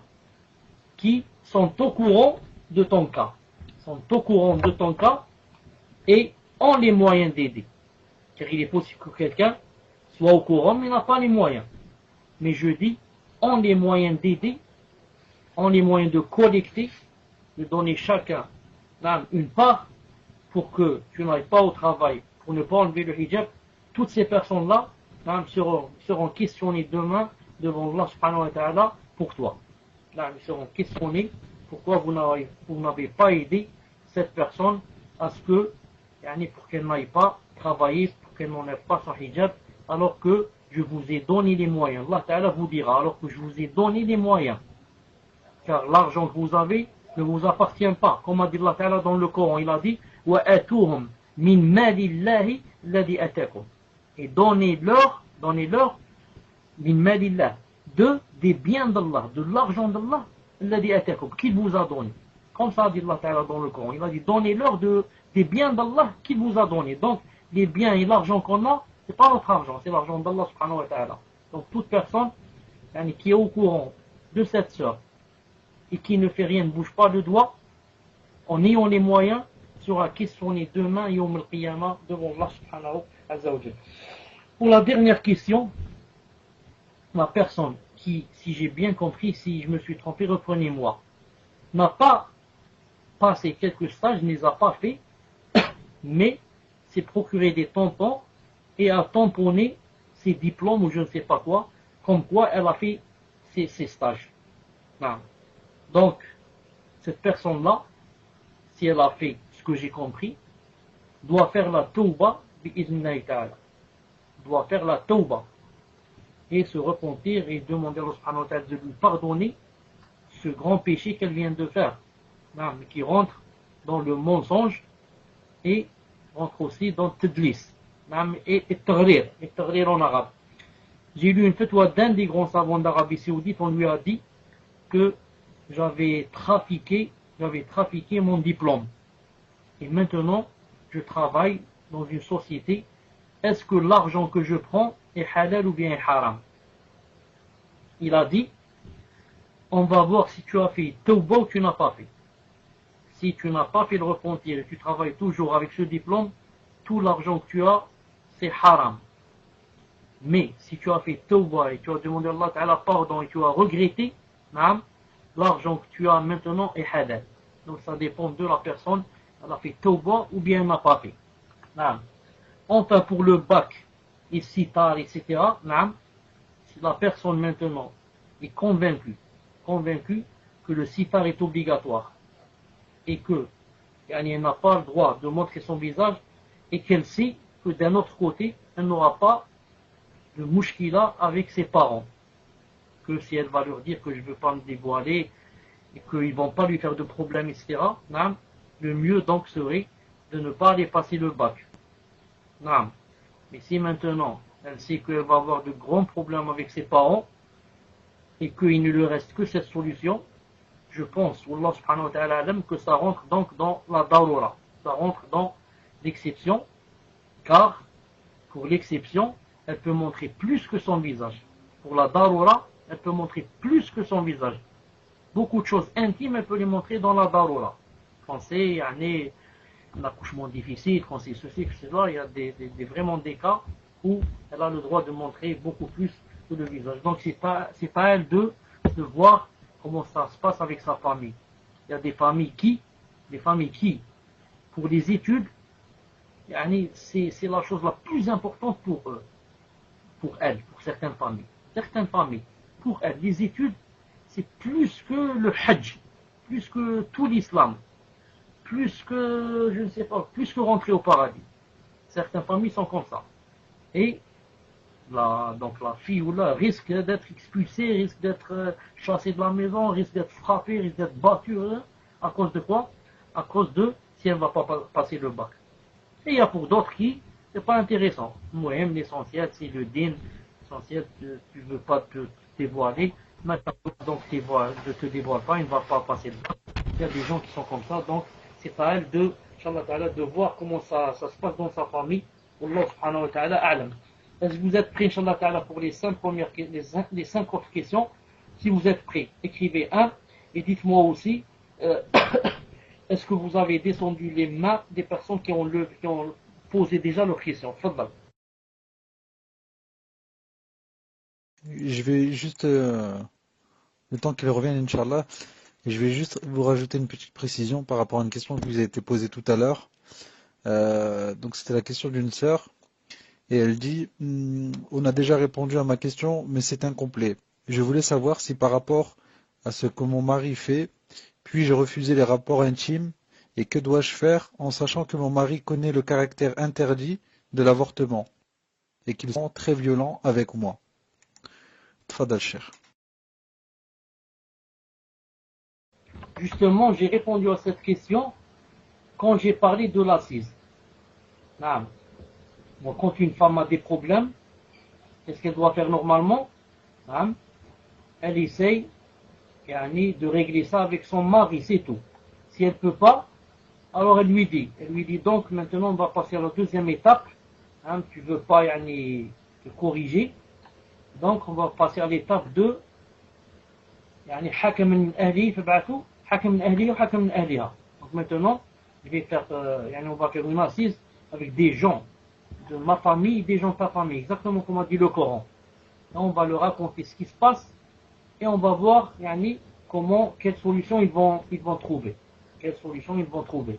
qui sont au courant de ton cas, et ont les moyens d'aider. Car il est possible que quelqu'un soit au courant mais n'a pas les moyens. Mais je dis, ont les moyens d'aider, ont les moyens de collecter, de donner chacun une part pour que tu n'ailles pas au travail, pour ne pas enlever le hijab. Toutes ces personnes-là seront questionnées demain devant Allah subhanahu wa ta'ala pour toi. Ils seront questionnés pourquoi vous n'avez pas aidé cette personne à ce que, pour qu'elle n'aille pas travailler, pour qu'elle n'enlève pas son hijab, alors que je vous ai donné les moyens. Allah ta'ala vous dira, alors que je vous ai donné les moyens. Car l'argent que vous avez ne vous appartient pas. Comme a dit Allah ta'ala dans le Coran, il a dit وَأَتُوهُمْ مِنْ مَالِ اللَّهِ الَّذِي أَتَاكُمْ. Et donnez-leur min malillah, des biens d'Allah, de l'argent d'Allah, الَّذِي أَتَاكُمْ, qu'il vous a donné. Comme ça dit Allah ta'ala dans le Coran, il a dit donnez-leur des biens d'Allah qu'il vous a donné. Donc les biens et l'argent qu'on a, c'est pas notre argent, c'est l'argent d'Allah subhanahu wa ta'ala. Donc toute personne qui est au courant de cette sœur et qui ne fait rien, ne bouge pas le doigt, en ayant les moyens, sera questionné demain yawm al-qiyamah devant Allah subhanahu wa ta'ala. Pour la dernière question, la personne qui, si j'ai bien compris, si je me suis trompé, reprenez-moi, n'a pas passé quelques stages, ne les a pas fait, mais s'est procuré des tampons et a tamponné ses diplômes ou je ne sais pas quoi, comme quoi elle a fait ses stages. Non. Donc, cette personne-là, si elle a fait ce que j'ai compris, doit faire la tauba bi'idhnillahi ta'ala. Doit faire la tawbah et se repentir et demander à Allah subhanahu wa ta'ala de lui pardonner ce grand péché qu'elle vient de faire, qui rentre dans le mensonge et rentre aussi dans le tadlis et tagrir en arabe. J'ai lu une fatwa d'un des grands savants d'Arabie Saoudite, on lui a dit que j'avais trafiqué mon diplôme. Et maintenant, je travaille dans une société. Est-ce que l'argent que je prends est halal ou bien est haram? Il a dit, on va voir si tu as fait tawbah ou tu n'as pas fait. Si tu n'as pas fait le repentir et tu travailles toujours avec ce diplôme, tout l'argent que tu as, c'est haram. Mais si tu as fait tawbah et tu as demandé à Allah Ta'ala pardon et tu as regretté, l'argent que tu as maintenant est halal. Donc ça dépend de la personne, elle a fait tawbah ou bien elle n'a pas fait. Enfin pour le bac, et sitar, etc., si la personne maintenant est convaincue que le sitar est obligatoire et que elle n'a pas le droit de montrer son visage et qu'elle sait que d'un autre côté, elle n'aura pas de mouchkila avec ses parents. Que si elle va leur dire que je ne veux pas me dévoiler et qu'ils ne vont pas lui faire de problème, etc., le mieux donc serait de ne pas aller passer le bac. Mais si maintenant elle sait qu'elle va avoir de grands problèmes avec ses parents et qu'il ne lui reste que cette solution, je pense, Wallah subhanahu wa ta'ala alam, que ça rentre donc dans la darura, ça rentre dans l'exception, car pour l'exception, elle peut montrer plus que son visage. Pour la darura, elle peut montrer plus que son visage. Beaucoup de choses intimes, elle peut les montrer dans la darura. Quand c'est un accouchement difficile, quand c'est ceci, cela, il y a vraiment des cas où elle a le droit de montrer beaucoup plus que le visage. Donc c'est pas à elle de voir comment ça se passe avec sa famille. Il y a des familles qui, pour les études, c'est la chose la plus importante pour eux, pour elles, pour certaines familles. Certaines familles, pour elles, les études, c'est plus que le hajj, plus que tout l'islam, plus que, je ne sais pas, plus que rentrer au paradis. Certaines familles sont comme ça. Et donc la fille ou là risque d'être expulsée, risque d'être chassée de la maison, risque d'être frappée, risque d'être battue. À cause de quoi? À cause de si elle ne va pas passer le bac. Et il y a pour d'autres qui, c'est pas intéressant. Moi, l'essentiel, c'est le din. L'essentiel, tu ne veux pas te dévoiler. Maintenant, donc, ne te dévoile pas, il ne va pas passer le bac. Il y a des gens qui sont comme ça, donc c'est à elle de voir comment ça se passe dans sa famille. Allah subhanahu wa ta'ala a'lam. Est-ce que vous êtes prêts, Inch'Allah ta'ala, pour les 5 autres questions? Si vous êtes prêts, écrivez 1 et dites-moi aussi, est-ce que vous avez descendu les mains des personnes qui ont posé déjà leurs questions? Fadal. Je vais juste, le temps qu'il revienne, Inch'Allah, je vais juste vous rajouter une petite précision par rapport à une question qui vous a été posée tout à l'heure. Donc c'était la question d'une sœur. Et elle dit, on a déjà répondu à ma question, mais c'est incomplet. Je voulais savoir si par rapport à ce que mon mari fait, puis-je refuser les rapports intimes, et que dois-je faire en sachant que mon mari connaît le caractère interdit de l'avortement, et qu'ils sont très violents avec moi. Tfadal Cheikh. Justement, j'ai répondu à cette question quand j'ai parlé de l'assise. Bon, quand une femme a des problèmes, qu'est-ce qu'elle doit faire normalement? Elle essaye de régler ça avec son mari, c'est tout. Si elle ne peut pas, alors elle lui dit donc maintenant on va passer à la deuxième étape. Tu ne veux pas te corriger, donc on va passer à l'étape 2. حكم من أهله فبعثوا حكم من أهله وحكم من أهلها. Donc maintenant, on va faire une assise avec des gens de ma famille, des gens de ta famille, exactement comme a dit le Coran. Là, on va leur raconter ce qui se passe et on va voir quelle solution ils vont trouver. Quelle solution ils vont trouver.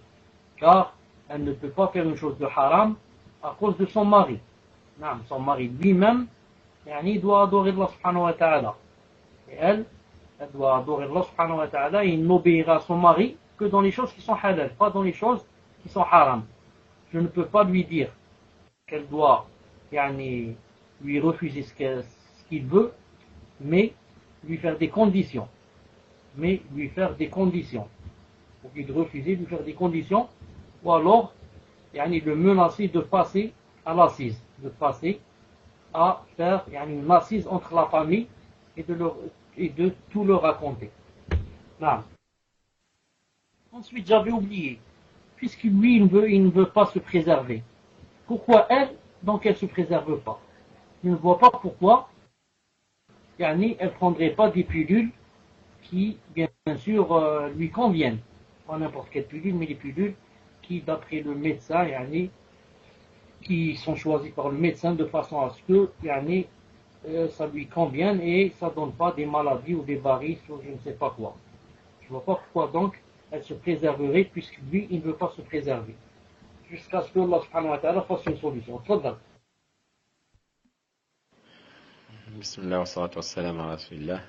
Car elle ne peut pas faire une chose de haram à cause de son mari. Son mari lui-même, doit adorer Allah subhanahu wa ta'ala. Et elle doit adorer Allah subhanahu wa ta'ala et il n'obéira à son mari que dans les choses qui sont halal, pas dans les choses qui sont haram. Je ne peux pas lui dire qu'elle doit yani, lui refuser ce qu'il veut, mais lui faire des conditions. Mais lui faire des conditions. Au lieu de refuser, lui faire des conditions, ou alors yani, le menacer de passer à l'assise, de passer à faire yani, une assise entre la famille et de tout leur raconter. Non. Ensuite, j'avais oublié, puisque lui, il ne veut pas se préserver. Pourquoi elle, donc elle ne se préserve pas? Je ne vois pas pourquoi yani, elle ne prendrait pas des pilules qui, bien sûr, lui conviennent. Pas n'importe quelle pilule, mais les pilules qui, d'après le médecin, yani, qui sont choisis par le médecin de façon à ce que yani, ça lui convienne et ça ne donne pas des maladies ou des varices ou je ne sais pas quoi. Je ne vois pas pourquoi donc elle se préserverait puisque lui, il ne veut pas se préserver. Jusqu'à ce que Allah subhanahu wa ta'ala fasse une solution. Tfadal. Bismillah wa salatu wa salam ala rasulillah.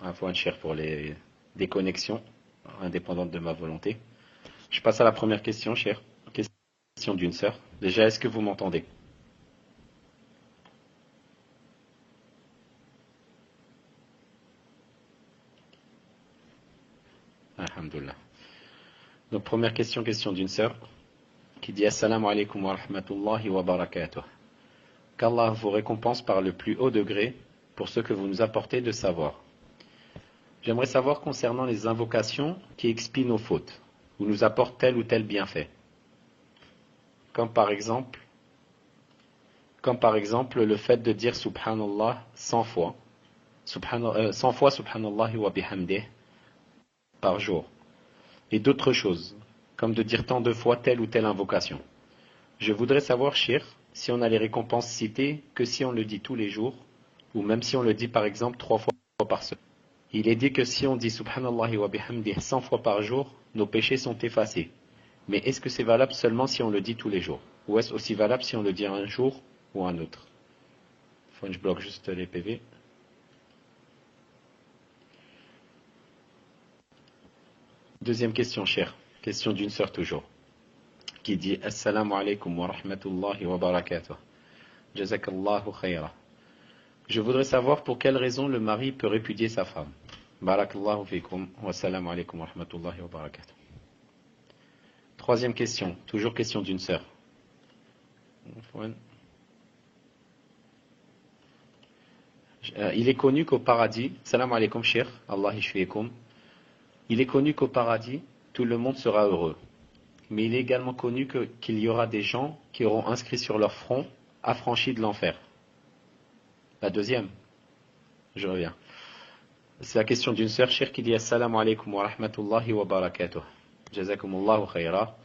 Afwan cher pour les déconnexions indépendantes de ma volonté. Je passe à la première question, cher. Question d'une sœur. Déjà, est-ce que vous m'entendez? Alhamdulillah. Donc, première question d'une sœur qui dit Assalamu alaikum wa rahmatullahi wa barakatuh. Qu'Allah vous récompense par le plus haut degré pour ce que vous nous apportez de savoir. J'aimerais savoir concernant les invocations qui expient nos fautes ou nous apportent tel ou tel bienfait. Comme par exemple le fait de dire Subhanallah 100 fois, 100 fois Subhanallah wa bihamdih par jour. Et d'autres choses, comme de dire tant de fois telle ou telle invocation. Je voudrais savoir, Cheikh, si on a les récompenses citées que si on le dit tous les jours, ou même si on le dit par exemple 3 fois par semaine. Il est dit que si on dit Subhanallah wa bihamdih 100 fois par jour, nos péchés sont effacés. Mais est-ce que c'est valable seulement si on le dit tous les jours? Ou est-ce aussi valable si on le dit un jour ou un autre? Faut que je bloque juste les PV. Deuxième question, cher. Question d'une sœur toujours. Qui dit Assalamu alaikum wa rahmatullahi wa barakatuh. Jazakallahu khayra. Je voudrais savoir pour quelle raison le mari peut répudier sa femme. Barakallahu fikum wa assalamu alaikum wa rahmatullahi wa barakatuh. Troisième question, toujours question d'une sœur. Il est connu qu'au paradis, salam alaikum shir, Allah ishfiikum. Il est connu qu'au paradis, tout le monde sera heureux. Mais il est également connu qu'il y aura des gens qui auront inscrit sur leur front affranchis de l'enfer. La deuxième, je reviens. C'est la question d'une sœur shir qui dit assalamu alaikum wa rahmatullahi wa barakatuh. Jazakumullahu khayra.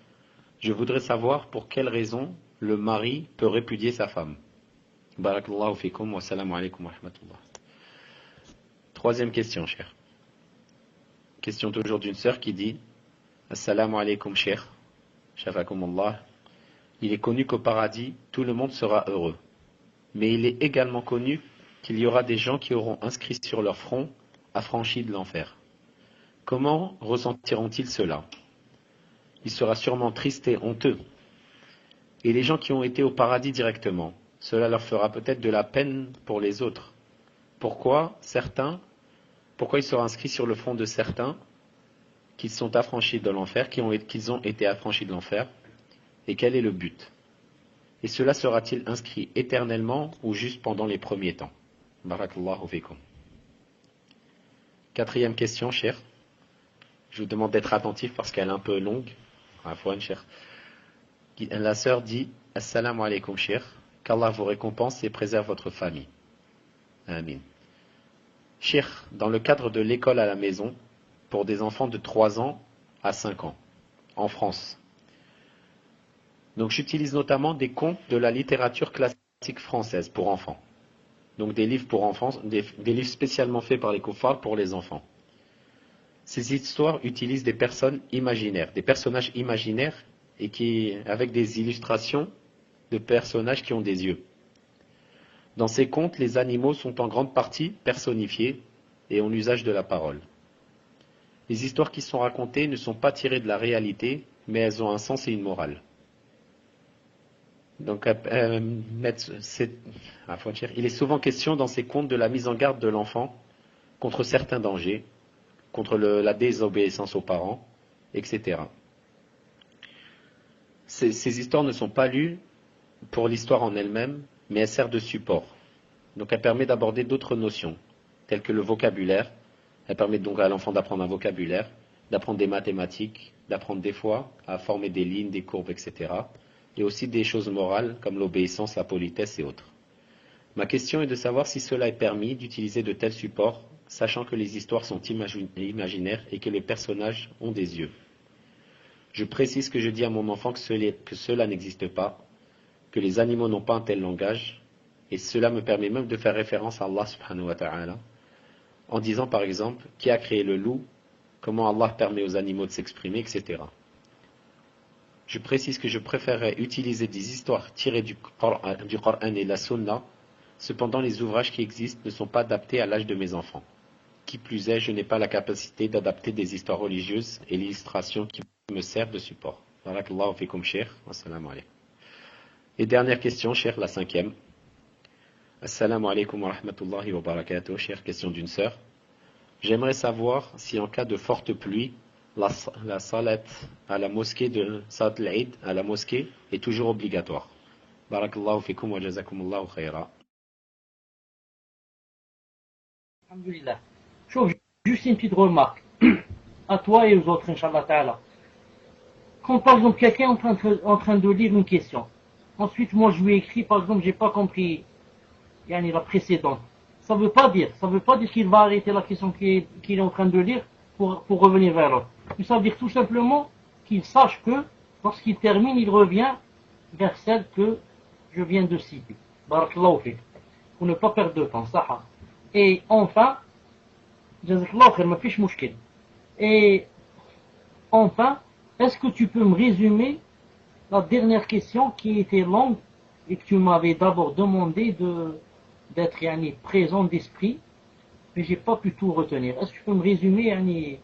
Je voudrais savoir pour quelle raison le mari peut répudier sa femme. Barakallahu fikum wa salamu alaykum wa rahmatullah. Troisième question, cher. Question toujours d'une sœur qui dit assalamu alaykum, cher. Shafakumullah. Il est connu qu'au paradis, tout le monde sera heureux. Mais il est également connu qu'il y aura des gens qui auront inscrit sur leur front affranchis de l'enfer. Comment ressentiront-ils cela? Il sera sûrement triste et honteux. Et les gens qui ont été au paradis directement, cela leur fera peut-être de la peine pour les autres. Pourquoi ils seront inscrits sur le front de certains qui sont affranchis de l'enfer, qu'ils ont été affranchis de l'enfer, et quel est le but? Et cela sera-t-il inscrit éternellement ou juste pendant les premiers temps? Barakallahu fikum. Quatrième question, cher. Je vous demande d'être attentif parce qu'elle est un peu longue. La sœur dit assalamu alaikum, cher. Qu'Allah vous récompense et préserve votre famille. Amin. Cher, dans le cadre de l'école à la maison, pour des enfants de 3 ans à 5 ans, en France. Donc j'utilise notamment des contes de la littérature classique française pour enfants. Donc des livres pour enfants, des livres spécialement faits par les kuffars pour les enfants. Ces histoires utilisent des personnages imaginaires et avec des illustrations de personnages qui ont des yeux. Dans ces contes, les animaux sont en grande partie personnifiés et ont l'usage de la parole. Les histoires qui sont racontées ne sont pas tirées de la réalité, mais elles ont un sens et une morale. Donc, il est souvent question dans ces contes de la mise en garde de l'enfant contre certains dangers, contre la désobéissance aux parents, etc. Ces histoires ne sont pas lues pour l'histoire en elle-même, mais elles servent de support. Donc elle permet d'aborder d'autres notions, telles que le vocabulaire. Elle permet donc à l'enfant d'apprendre un vocabulaire, d'apprendre des mathématiques, d'apprendre des fois à former des lignes, des courbes, etc. Et aussi des choses morales comme l'obéissance, la politesse et autres. Ma question est de savoir si cela est permis d'utiliser de tels supports, sachant que les histoires sont imaginaires et que les personnages ont des yeux. Je précise que je dis à mon enfant que cela n'existe pas, que les animaux n'ont pas un tel langage, et cela me permet même de faire référence à Allah subhanahu wa ta'ala, en disant par exemple qui a créé le loup, comment Allah permet aux animaux de s'exprimer, etc. Je précise que je préférerais utiliser des histoires tirées du Coran et de la Sunna. Cependant, les ouvrages qui existent ne sont pas adaptés à l'âge de mes enfants. Qui plus est, je n'ai pas la capacité d'adapter des histoires religieuses et l'illustration qui me servent de support. Barakallahu fikum, cheikh. Assalamu alaikum. Et dernière question, cheikh, la 5e. Assalamu alaikum wa rahmatullahi wa barakatuh, chère question d'une sœur. J'aimerais savoir si en cas de forte pluie, la salat à la mosquée de Salat al-Eid à la mosquée est toujours obligatoire. Barakallahu fikum wa jazakumullahu khayra. Alhamdulillah. Juste une petite remarque à toi et aux autres, Inch'Allah Ta'ala. Quand par exemple quelqu'un est en train de lire une question, ensuite moi je lui ai écrit par exemple j'ai pas compris la précédente. Ça veut pas dire qu'il va arrêter la question qu'il est en train de lire pour revenir vers l'autre. Mais ça veut dire tout simplement qu'il sache que lorsqu'il termine, il revient vers celle que je viens de citer. Barakallahu fik. Pour ne pas perdre de temps, ça. Et enfin, jazakallahu khair, ma fiche mouchkil. Et enfin, est-ce que tu peux me résumer la dernière question qui était longue et que tu m'avais d'abord demandé d'être présent d'esprit, mais j'ai pas pu tout retenir. Est-ce que tu peux me résumer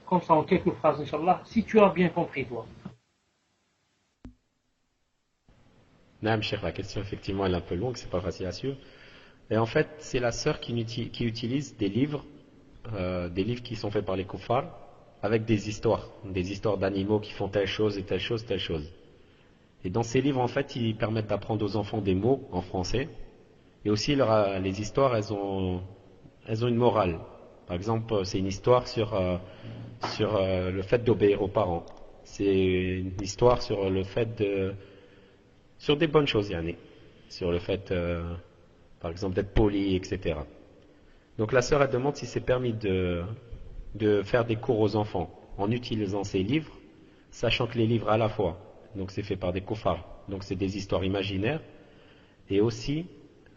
comme ça en quelques phrases, Inch'Allah, si tu as bien compris toi? Naam, cheikh, la question effectivement elle est un peu longue, c'est pas facile à suivre. Et en fait, c'est la sœur qui utilise des livres qui sont faits par les kuffars, avec des histoires d'animaux qui font telle chose et telle chose, telle chose. Et dans ces livres, en fait, ils permettent d'apprendre aux enfants des mots en français. Et aussi, les histoires, elles ont une morale. Par exemple, c'est une histoire sur le fait d'obéir aux parents. C'est une histoire sur le fait sur des bonnes choses, sur le fait, par exemple, d'être poli, etc. Donc la sœur, elle demande si c'est permis de faire des cours aux enfants en utilisant ces livres, sachant que les livres à la fois, donc c'est fait par des kuffars, donc c'est des histoires imaginaires, et aussi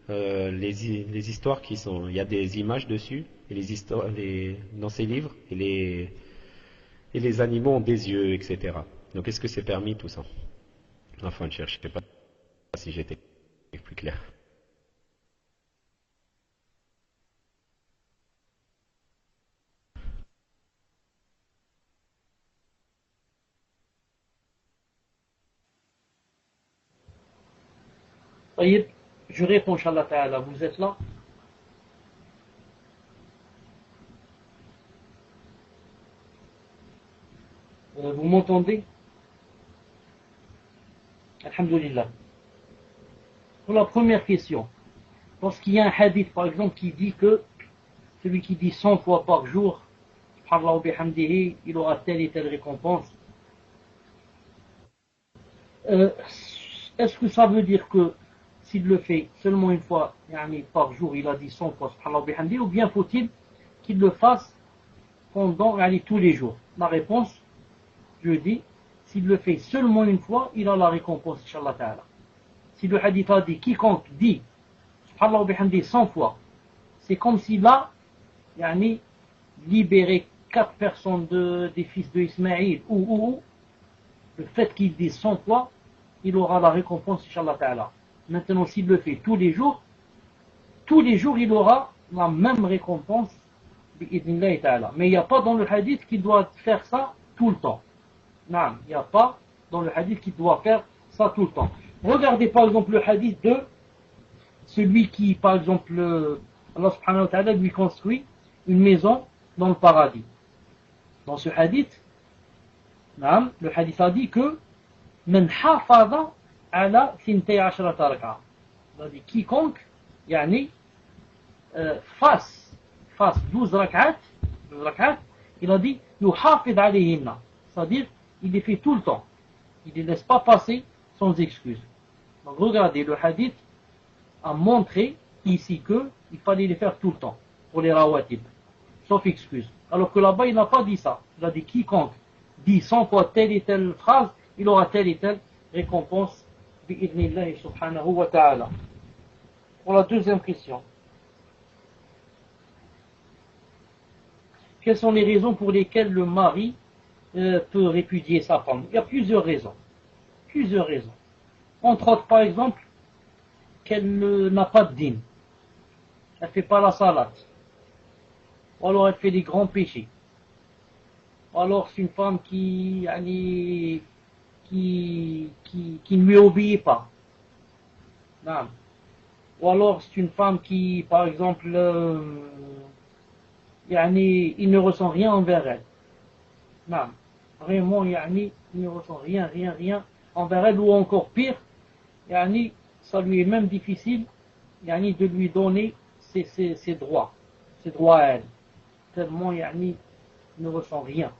les histoires il y a des images dessus, et les histoires dans ces livres, et les animaux ont des yeux, etc. Donc est-ce que c'est permis tout ça? Enfin, je ne sais pas si j'étais plus clair. Je réponds, Inch'Allah Ta'ala, vous êtes là? Vous m'entendez? Alhamdulillah. Pour la première question, lorsqu'il y a un hadith par exemple qui dit que celui qui dit 100 fois par jour, subhanallah wa bihamdihi, il aura telle et telle récompense. Est-ce que ça veut dire que s'il le fait seulement une fois par jour, il a dit 100 fois subhanallah wa bihamdihi, ou bien faut-il qu'il le fasse pendant tous les jours? La réponse, je dis, s'il le fait seulement une fois, il a la récompense, Inch'Allah Ta'ala. Si le hadith a dit, quiconque dit subhanallah wa bihamdihi 100 fois, c'est comme s'il a libéré 4 personnes des fils de Ismaïl, ou le fait qu'il dise 100 fois, il aura la récompense, Inch'Allah Ta'ala. Maintenant, s'il le fait tous les jours, il aura la même récompense, bi'idhnillahi ta'ala. Mais il n'y a pas dans le hadith qu'il doit faire ça tout le temps. Non, il n'y a pas dans le hadith qu'il doit faire ça tout le temps. Regardez par exemple le hadith de celui qui, par exemple, Allah subhanahu wa ta'ala lui construit une maison dans le paradis. Dans ce hadith, le hadith a dit que من حافظ على 12 ركعة. C'est-à-dire quiconque fasse 12 rak'at, il a dit يحافظ عليهن, c'est-à-dire il les fait tout le temps, il ne les laisse pas passer sans excuse. Donc regardez, le hadith a montré ici qu'il fallait les faire tout le temps pour les rawatib, sauf excuse. Alors que là-bas il n'a pas dit ça, il a dit quiconque dit 100 fois telle et telle phrase, il aura telle et telle récompense bi'idhnillahi subhanahu wa ta'ala. Pour la deuxième question, quelles sont les raisons pour lesquelles le mari peut répudier sa femme? Il y a plusieurs raisons. Entre autres, par exemple, qu'elle n'a pas de dîne, elle ne fait pas la salate, ou alors elle fait des grands péchés, ou alors c'est une femme qui ne lui obéit pas, non. Ou alors c'est une femme qui, par exemple, il ne ressent rien envers elle, non. Vraiment, il ne ressent rien envers elle, ou encore pire, ça lui est même difficile de lui donner ses droits à elle, tellement il ne ressent rien.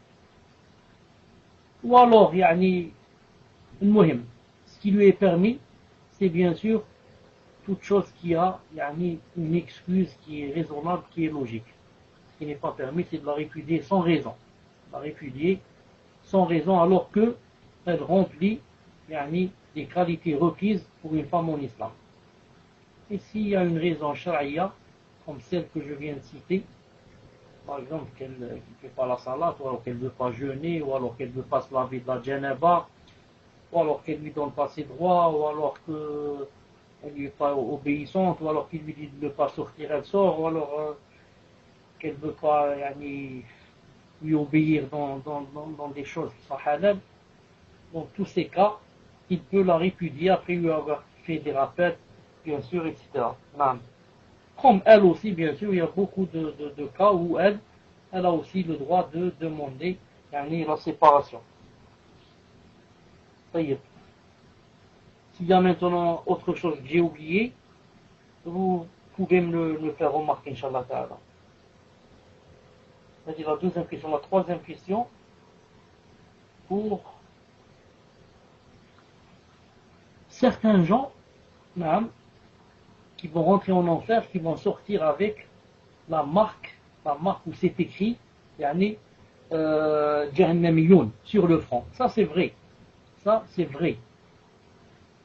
Ou alors, ce qui lui est permis, c'est bien sûr toute chose qui a une excuse qui est raisonnable, qui est logique. Ce qui n'est pas permis, c'est de la répudier sans raison. Alors qu'elle remplit des qualités requises pour une femme en islam. Et s'il y a une raison shari'a, comme celle que je viens de citer, par exemple qu'elle ne fait pas la salate, ou alors qu'elle ne veut pas jeûner, ou alors qu'elle ne veut pas se laver de la janaba, ou alors qu'elle ne lui donne pas ses droits, ou alors qu'elle ne lui est pas obéissante, ou alors qu'il lui dit de ne pas sortir, elle sort, ou alors qu'elle ne veut pas lui obéir dans des choses qui sont halal. Dans tous ces cas, il peut la répudier après lui avoir fait des rappels, bien sûr, etc. Comme elle aussi, bien sûr, il y a beaucoup de cas où elle a aussi le droit de demander la séparation. Ça y est. S'il y a maintenant autre chose que j'ai oublié, vous pouvez me le faire remarquer, Inch'Allah Ta'ala. C'est-à-dire la deuxième question. La troisième question, pour certains gens, qui vont rentrer en enfer, qui vont sortir avec la marque où c'est écrit Jahannamiyoun sur le front. Ça c'est vrai.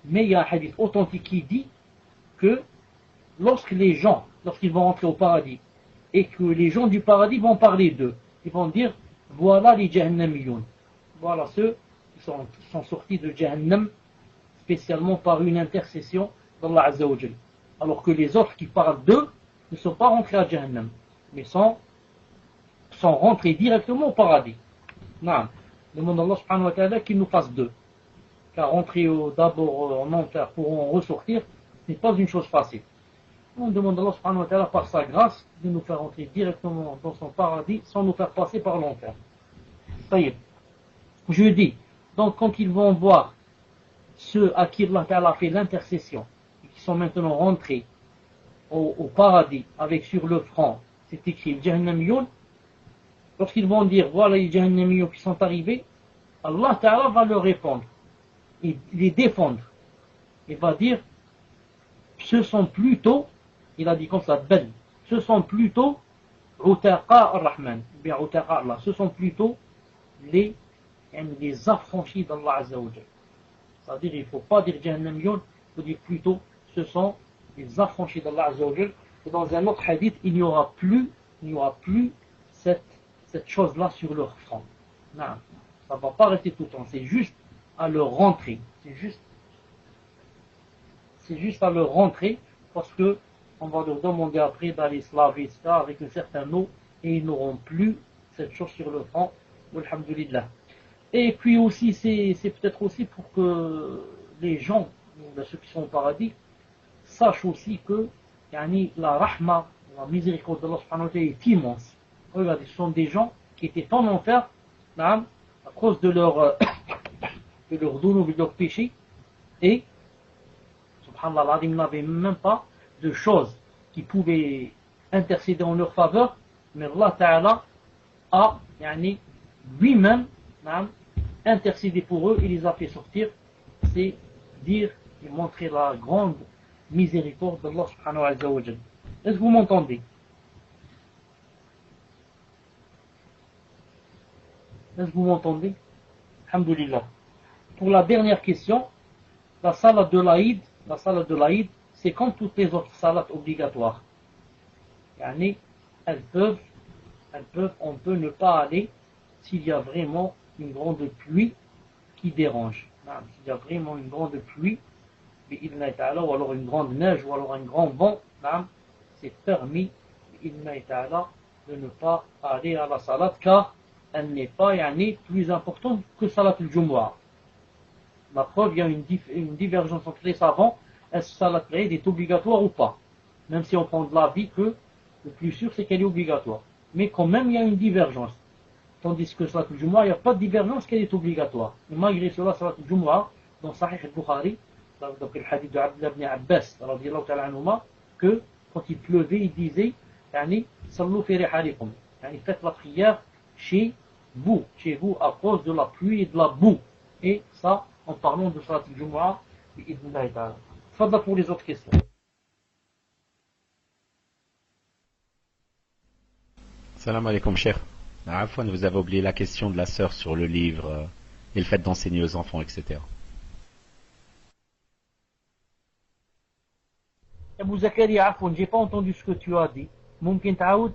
Mais il y a un hadith authentique qui dit que lorsqu'ils vont rentrer au paradis et que les gens du paradis vont parler d'eux, ils vont dire voilà les Jahannamiyoun, voilà ceux qui sont sortis de Jahannam spécialement par une intercession d'Allah Azza wa Jal. Alors que les autres qui parlent d'eux ne sont pas rentrés à Jahannam, mais sont rentrés directement au paradis. Demande à Allah subhanahu wa ta'ala qu'il nous fasse d'eux. Car rentrer d'abord en enfer pour en ressortir, ce n'est pas une chose facile. On demande à Allah subhanahu wa ta'ala par sa grâce de nous faire entrer directement dans son paradis sans nous faire passer par l'enfer. Ça y est. Je dis, donc quand ils vont voir ceux à qui Allah ta'ala a fait l'intercession, qui sont maintenant rentrés au paradis avec sur le front, c'est écrit Jahannamiyoun, lorsqu'ils vont dire voilà les Jahannamiyoun qui sont arrivés, Allah Ta'ala va leur répondre et les défendre. Il va dire ce sont plutôt, il a dit comme ça, ce sont plutôt Utaqa ar-Rahman, bien Utaqa Allah, ce sont plutôt les affranchis d'Allah Azza wa Jal. C'est-à-dire il ne faut pas dire Jahannamiyoun, il faut dire plutôt ce sont les affranchis d'Allah Azza wa Jal. Et dans un autre hadith, il n'y aura plus cette chose-là sur leur front. Non, ça ne va pas rester tout le temps, c'est juste à leur rentrer. C'est juste à leur rentrer, parce que on va leur demander après d'aller se laver ça avec une certaine eau, et ils n'auront plus cette chose sur le front. Alhamdulillah. Et puis aussi, c'est peut-être aussi pour que les gens, ceux qui sont au paradis, sache aussi que la rahma, la miséricorde d'Allah subhanahu wa ta'ala est immense. Regardez, ce sont des gens qui étaient en enfer, à cause de leur douleur, de leur péché, et subhanallah, ils n'avaient même pas de choses qui pouvaient intercéder en leur faveur, mais Allah Ta'ala a lui-même intercédé pour eux et les a fait sortir. C'est dire et montrer la grande miséricorde d'Allah subhanahu wa ta'ala. Est-ce que vous m'entendez? Est-ce que vous m'entendez? Alhamdulillah. Pour la dernière question, la salat de l'Aïd, c'est comme toutes les autres salats obligatoires. Elles peuvent, on peut ne pas aller s'il y a vraiment une grande pluie qui dérange. S'il y a vraiment une grande pluie, ou alors une grande neige, ou alors un grand vent, c'est permis de ne pas aller à la salat, car elle n'est pas plus importante que salat al-Jumu'ah. La preuve, il y a une divergence entre les savants, est-ce que salat al-Eid est obligatoire ou pas? Même si on prend de l'avis que le plus sûr c'est qu'elle est obligatoire. Mais quand même il y a une divergence. Tandis que salat al-Jumu'ah, il n'y a pas de divergence qu'elle est obligatoire. Et malgré cela, salat al-Jumu'ah, dans Sahih al-Bukhari, donc le hadith de Abdullah ibn Abbas, que quand il pleuvait, il disait Sallu fi rihalikum, faites la prière chez vous à cause de la pluie et de la boue. Et ça, en parlant de salat al-Jumu'ah, bi'idhnillahi ta'ala. Fadla pour les autres questions. Salam alaikum, cher. Afwan, vous avez oublié la question de la sœur sur le livre et le fait d'enseigner aux enfants, etc. Abou Zakaria, Afwan, j'ai pas entendu ce que tu as dit. Mumkin ta'oud?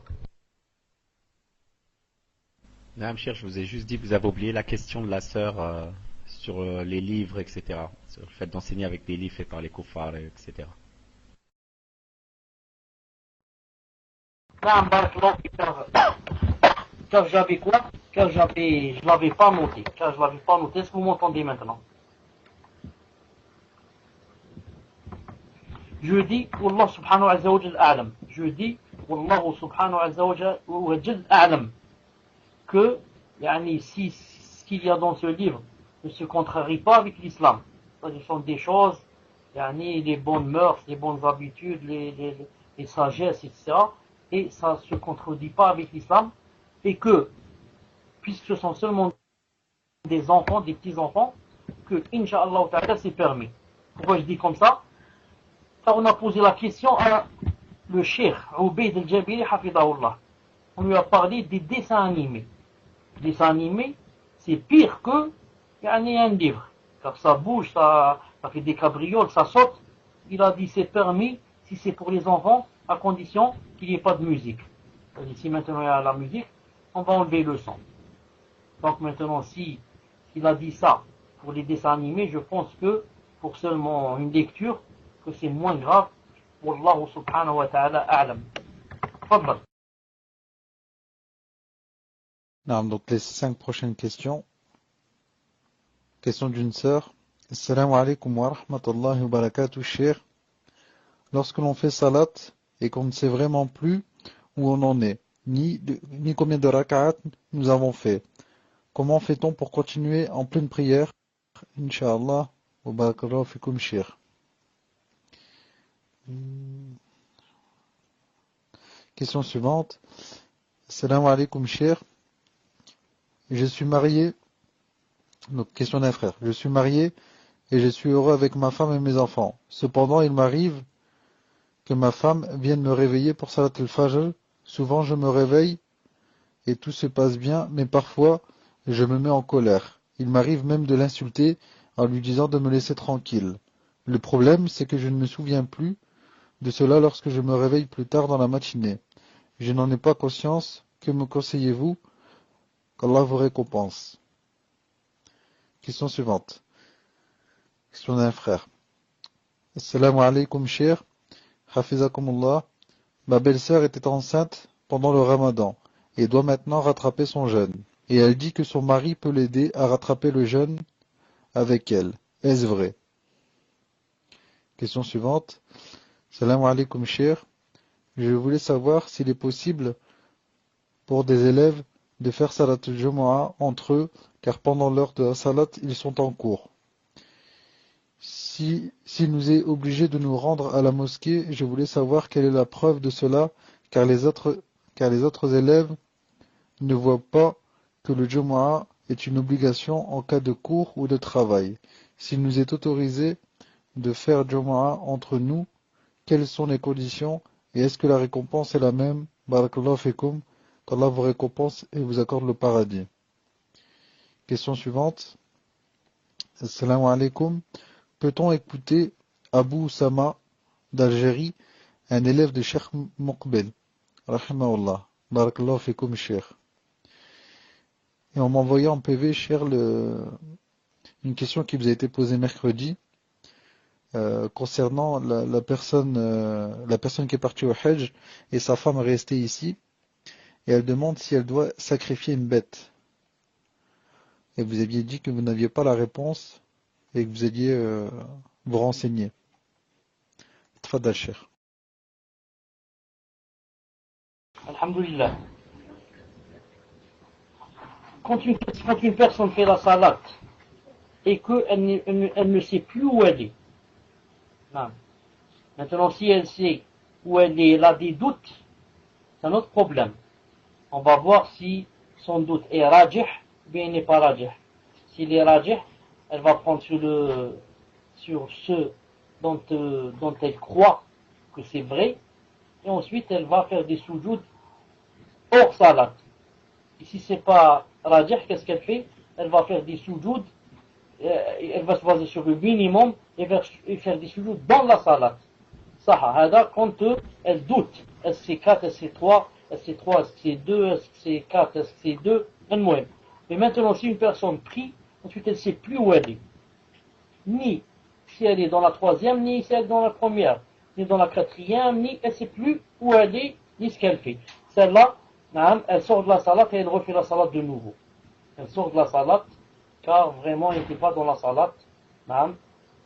Non, cher, je vous ai juste dit, vous avez oublié la question de la sœur sur les livres, etc. Sur le fait d'enseigner avec des livres faits par les kuffars, etc. Car j'avais quoi? Car je l'avais pas noté. Est-ce que vous m'entendez maintenant? Je dis, Wallah subhanahu wa ta'ala a'lam. Je dis, Wallah subhanahu wa ta'ala a'lam. Que, si ce qu'il y a dans ce livre ne se contrarie pas avec l'islam. Ce sont des choses, les bonnes mœurs, les bonnes habitudes, les sagesses, etc. Et ça ne se contredit pas avec l'islam. Et que, puisque ce sont seulement des enfants, des petits-enfants, que, Inch'Allah ta'ala, c'est permis. Pourquoi je dis comme ça? Car on a posé la question à le cheikh Ubayd al-Jabiri, hafidahullah. On lui a parlé des dessins animés. Les dessins animés, c'est pire que un livre. Car ça bouge, ça fait des cabrioles, ça saute. Il a dit c'est permis si c'est pour les enfants, à condition qu'il n'y ait pas de musique. Si maintenant il y a la musique, on va enlever le son. Donc maintenant, s'il a dit ça pour les dessins animés, je pense que pour seulement une lecture, que c'est moins grave. Wallahu subhanahu wa ta'ala a'lam. Fadlan. Donc les 5 prochaines questions. Question d'une sœur. Assalamu alaikum wa rahmatullahi wa barakatuh, cher. Lorsque l'on fait salat et qu'on ne sait vraiment plus où on en est, ni combien de rak'at nous avons fait, comment fait-on pour continuer en pleine prière? Inch'Allah, wa barakallahu fikum, cher. Question suivante. Assalamu alaikum, cher. Je suis marié. Donc, question d'un frère. Je suis marié et je suis heureux avec ma femme et mes enfants. Cependant, il m'arrive que ma femme vienne me réveiller pour Salat al-Fajr. Souvent, je me réveille et tout se passe bien, mais parfois, je me mets en colère. Il m'arrive même de l'insulter en lui disant de me laisser tranquille. Le problème, c'est que je ne me souviens plus de cela lorsque je me réveille plus tard dans la matinée. Je n'en ai pas conscience. Que me conseillez-vous? Qu'Allah vous récompense. Question suivante. Question d'un frère. Assalamu alaikum, cher. Hafizakumullah. Ma belle-sœur était enceinte pendant le ramadan et doit maintenant rattraper son jeûne. Et elle dit que son mari peut l'aider à rattraper le jeûne avec elle. Est-ce vrai? Question suivante. Salam alaikum, cher. Je voulais savoir s'il est possible pour des élèves de faire salat al-Jumu'ah entre eux, car pendant l'heure de la salat, ils sont en cours. S'il nous est obligé de nous rendre à la mosquée, je voulais savoir quelle est la preuve de cela, car les autres élèves ne voient pas que le Jumu'ah est une obligation en cas de cours ou de travail. S'il nous est autorisé de faire Jumu'ah entre nous, quelles sont les conditions et est-ce que la récompense est la même? Barakallahu fikum, qu'Allah vous récompense et vous accorde le paradis. Question suivante. Assalamu alaikum. Peut-on écouter Abu Oussama d'Algérie, un élève de Cheikh Moqbel, rahimahullah, barakallahu fikum, Cheikh. Et on m'a envoyé en PV, Cheikh, une question qui vous a été posée mercredi, concernant la personne qui est partie au Hajj et sa femme est restée ici, et elle demande si elle doit sacrifier une bête. Et vous aviez dit que vous n'aviez pas la réponse et que vous alliez vous renseigner. Tfadal, Cheikh. Alhamdulillah. Quand une personne fait la salat et qu'elle ne sait plus où elle est, non. Maintenant si elle sait où elle est, elle a des doutes, c'est un autre problème. On va voir si son doute est rajih ou bien il n'est pas rajih. S'il est rajih, elle va prendre sur ce dont elle croit que c'est vrai, et ensuite elle va faire des soujouds hors salat. Et si c'est pas rajih, qu'est-ce qu'elle fait? Elle va faire des soujouds, elle va se baser sur le minimum et faire des soujouds dans la salat. Ça, quand elle doute, est-ce que c'est 4, est-ce que c'est 3, est-ce que c'est 3, est-ce que c'est 2, est-ce que c'est 4, est-ce que c'est 2, mais maintenant si une personne prie, ensuite elle ne sait plus où elle est, ni si elle est dans la troisième, ni si elle est dans la première, ni dans la quatrième, ni elle ne sait plus où elle est, ni ce qu'elle fait. Celle-là, elle sort de la salat et elle refait la salat de nouveau. Elle sort de la salat, car vraiment elle n'était pas dans la salat,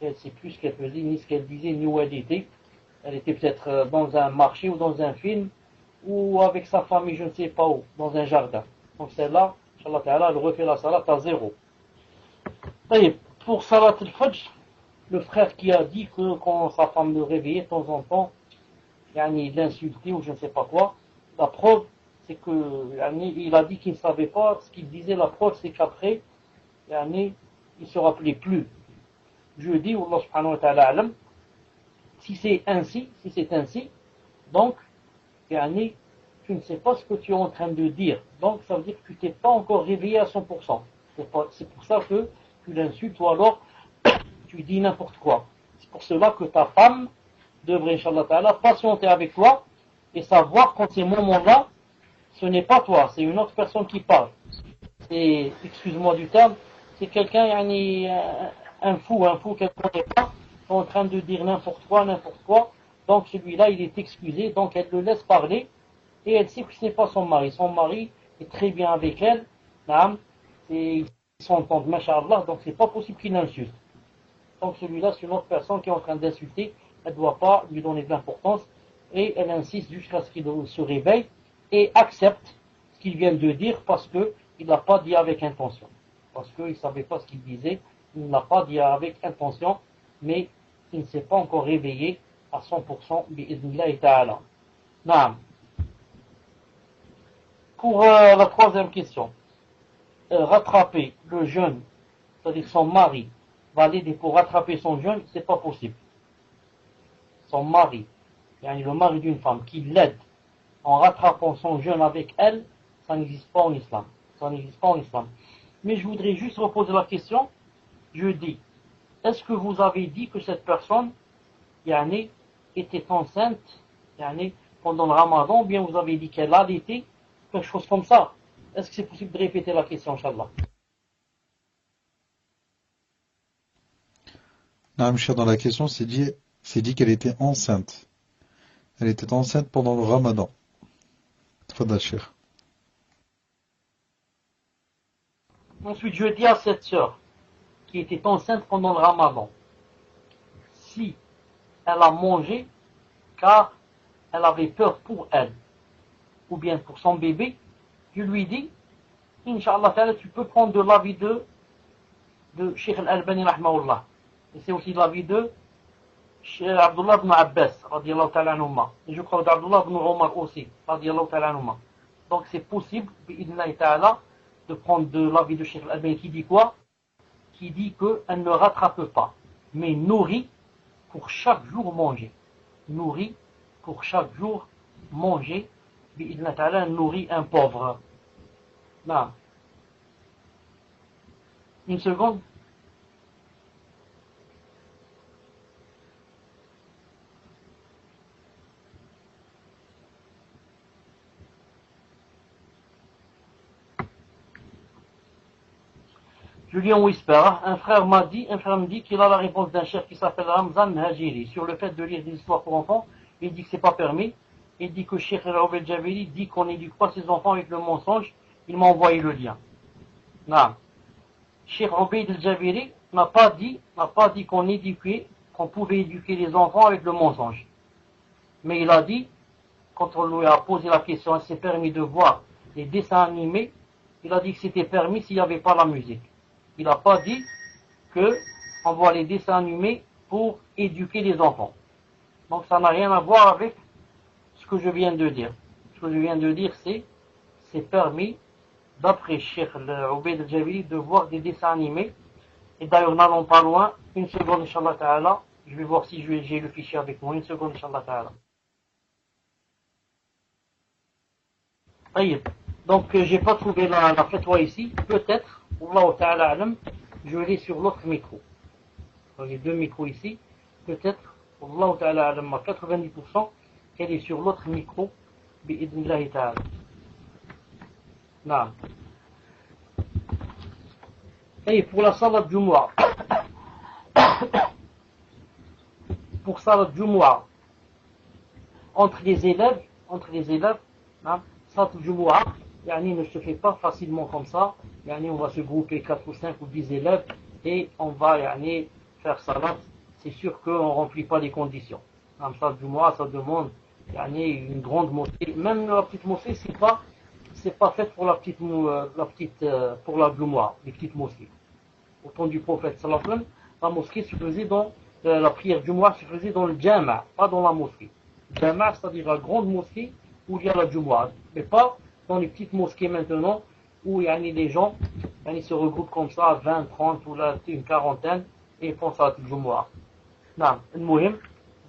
elle ne sait plus ce qu'elle faisait, ni ce qu'elle disait, ni où elle était. Elle était peut-être dans un marché ou dans un film, ou avec sa famille, je ne sais pas où, dans un jardin. Donc celle-là, Inch'Allah Ta'ala, elle refait la salat à 0. Et pour salat al-Fajr, le frère qui a dit que quand sa femme le réveillait de temps en temps, il l'insultait ou je ne sais pas quoi, la preuve, c'est que il a dit qu'il ne savait pas ce qu'il disait. La preuve, c'est qu'après, il ne se rappelait plus. Je dis, Allah subhanahu wa ta'ala alam, si c'est ainsi, donc, tu ne sais pas ce que tu es en train de dire. Donc, ça veut dire que tu t'es pas encore réveillé à 100%. C'est pour ça que tu l'insultes ou alors tu dis n'importe quoi. C'est pour cela que ta femme devrait, Inch'Allah Ta'ala, patienter avec toi et savoir quand ces moments-là, ce n'est pas toi, c'est une autre personne qui parle. Et, excuse-moi du terme, c'est quelqu'un, un fou qu'elle ne connaît pas, en train de dire n'importe quoi. Donc celui-là, il est excusé, donc elle le laisse parler, et elle sait que ce n'est pas son mari. Son mari est très bien avec elle, et ils s'entendent, masha'Allah, donc c'est pas possible qu'il l'insulte. Donc celui-là, c'est une autre personne qui est en train d'insulter, elle ne doit pas lui donner de l'importance, et elle insiste jusqu'à ce qu'il se réveille, et accepte ce qu'il vient de dire, parce qu'il n'a pas dit avec intention. Parce qu'il ne savait pas ce qu'il disait, il ne l'a pas dit avec intention, mais il ne s'est pas encore réveillé à 100% bi'idhnillahi ta'ala. Naam. Pour la troisième question, rattraper le jeûne, c'est-à-dire son mari va l'aider pour rattraper son jeûne, c'est pas possible. Son mari, le mari d'une femme qui l'aide en rattrapant son jeûne avec elle, ça n'existe pas en islam. Mais je voudrais juste reposer la question. Je dis, est-ce que vous avez dit que cette personne était enceinte pendant le ramadan, ou bien vous avez dit qu'elle allaitait, quelque chose comme ça? Est-ce que c'est possible de répéter la question, Inch'Allah? Non, cher, dans la question, c'est dit qu'elle était enceinte. Elle était enceinte pendant le ramadan. Tfadal, cher. Ensuite, je dis à cette sœur qui était enceinte pendant le ramadan, si elle a mangé car elle avait peur pour elle, ou bien pour son bébé, je lui dis, Inch'Allah, tu peux prendre de l'avis de Cheikh Al-Albani, rahmahullah. Et c'est aussi l'avis de Cheikh Abdullah ibn Abbas, radiallahu ta'ala anhuma. Et je crois d'Abdullah ibn Omar aussi, radiallahu ta'ala anhuma. Donc c'est possible, bi'idhnillahi ta'ala, de prendre de l'avis de Cheikh Al-Albani qui dit quoi? Qui dit qu'elle ne rattrape pas, mais nourrit pour chaque jour manger. Nourrit pour chaque jour manger. Bi'idhnillahi ta'ala, nourrit un pauvre. Non. Une seconde. Julien Whisper, un frère me dit qu'il a la réponse d'un chef qui s'appelle Ramzan Hajiri sur le fait de lire des histoires pour enfants. Il dit que c'est pas permis. Il dit que Cheikh Raoub Jabiri dit qu'on n'éduque pas ses enfants avec le mensonge. Il m'a envoyé le lien. Non. Cheikh Obeid Jabiri n'a pas dit qu'on pouvait éduquer les enfants avec le mensonge. Mais il a dit, quand on lui a posé la question, est-ce que c'est permis de voir les dessins animés, il a dit que c'était permis s'il n'y avait pas la musique. Il n'a pas dit qu'on voit les dessins animés pour éduquer les enfants. Donc ça n'a rien à voir avec ce que je viens de dire. Ce que je viens de dire, c'est permis, d'après Cheikh Obeid al-Jabiri, de voir des dessins animés. Et d'ailleurs, n'allons pas loin. Une seconde, Inch'Allah Ta'ala. Je vais voir si j'ai le fichier avec moi. Une seconde, Inch'Allah Ta'ala. Donc, j'ai pas trouvé la fatwa ici. Peut-être, Wallahu Ta'ala alam, je l'ai sur l'autre micro. J'ai deux micros ici. Peut-être, Wallahu Ta'ala alam, à 90%, qu'elle est sur l'autre micro. Bi'idhnillahi Ta'ala. Non. Et pour la salat Jumu'ah. Pour salat Jumu'ah. Entre les élèves, non, salat Jumu'ah, yani ne se fait pas facilement comme ça. Yani on va se grouper 4 ou 5 ou 10 élèves et on va yani faire salat. C'est sûr qu'on ne remplit pas les conditions. Dans salat Jumu'ah, ça demande yani une grande mosquée. Même la petite mosquée, c'est pas fait pour pour la Jumu'ah, les petites mosquées. Au temps du prophète sallallahu alayhi wa sallam, la mosquée se faisait dans la prière Jumu'ah se faisait dans le Jama', pas dans la mosquée. Jama', c'est-à-dire la grande mosquée où il y a la Jumu'ah, mais pas dans les petites mosquées maintenant où les gens se regroupent comme ça à 20, 30 ou là, une quarantaine et font salat al-Jumu'ah.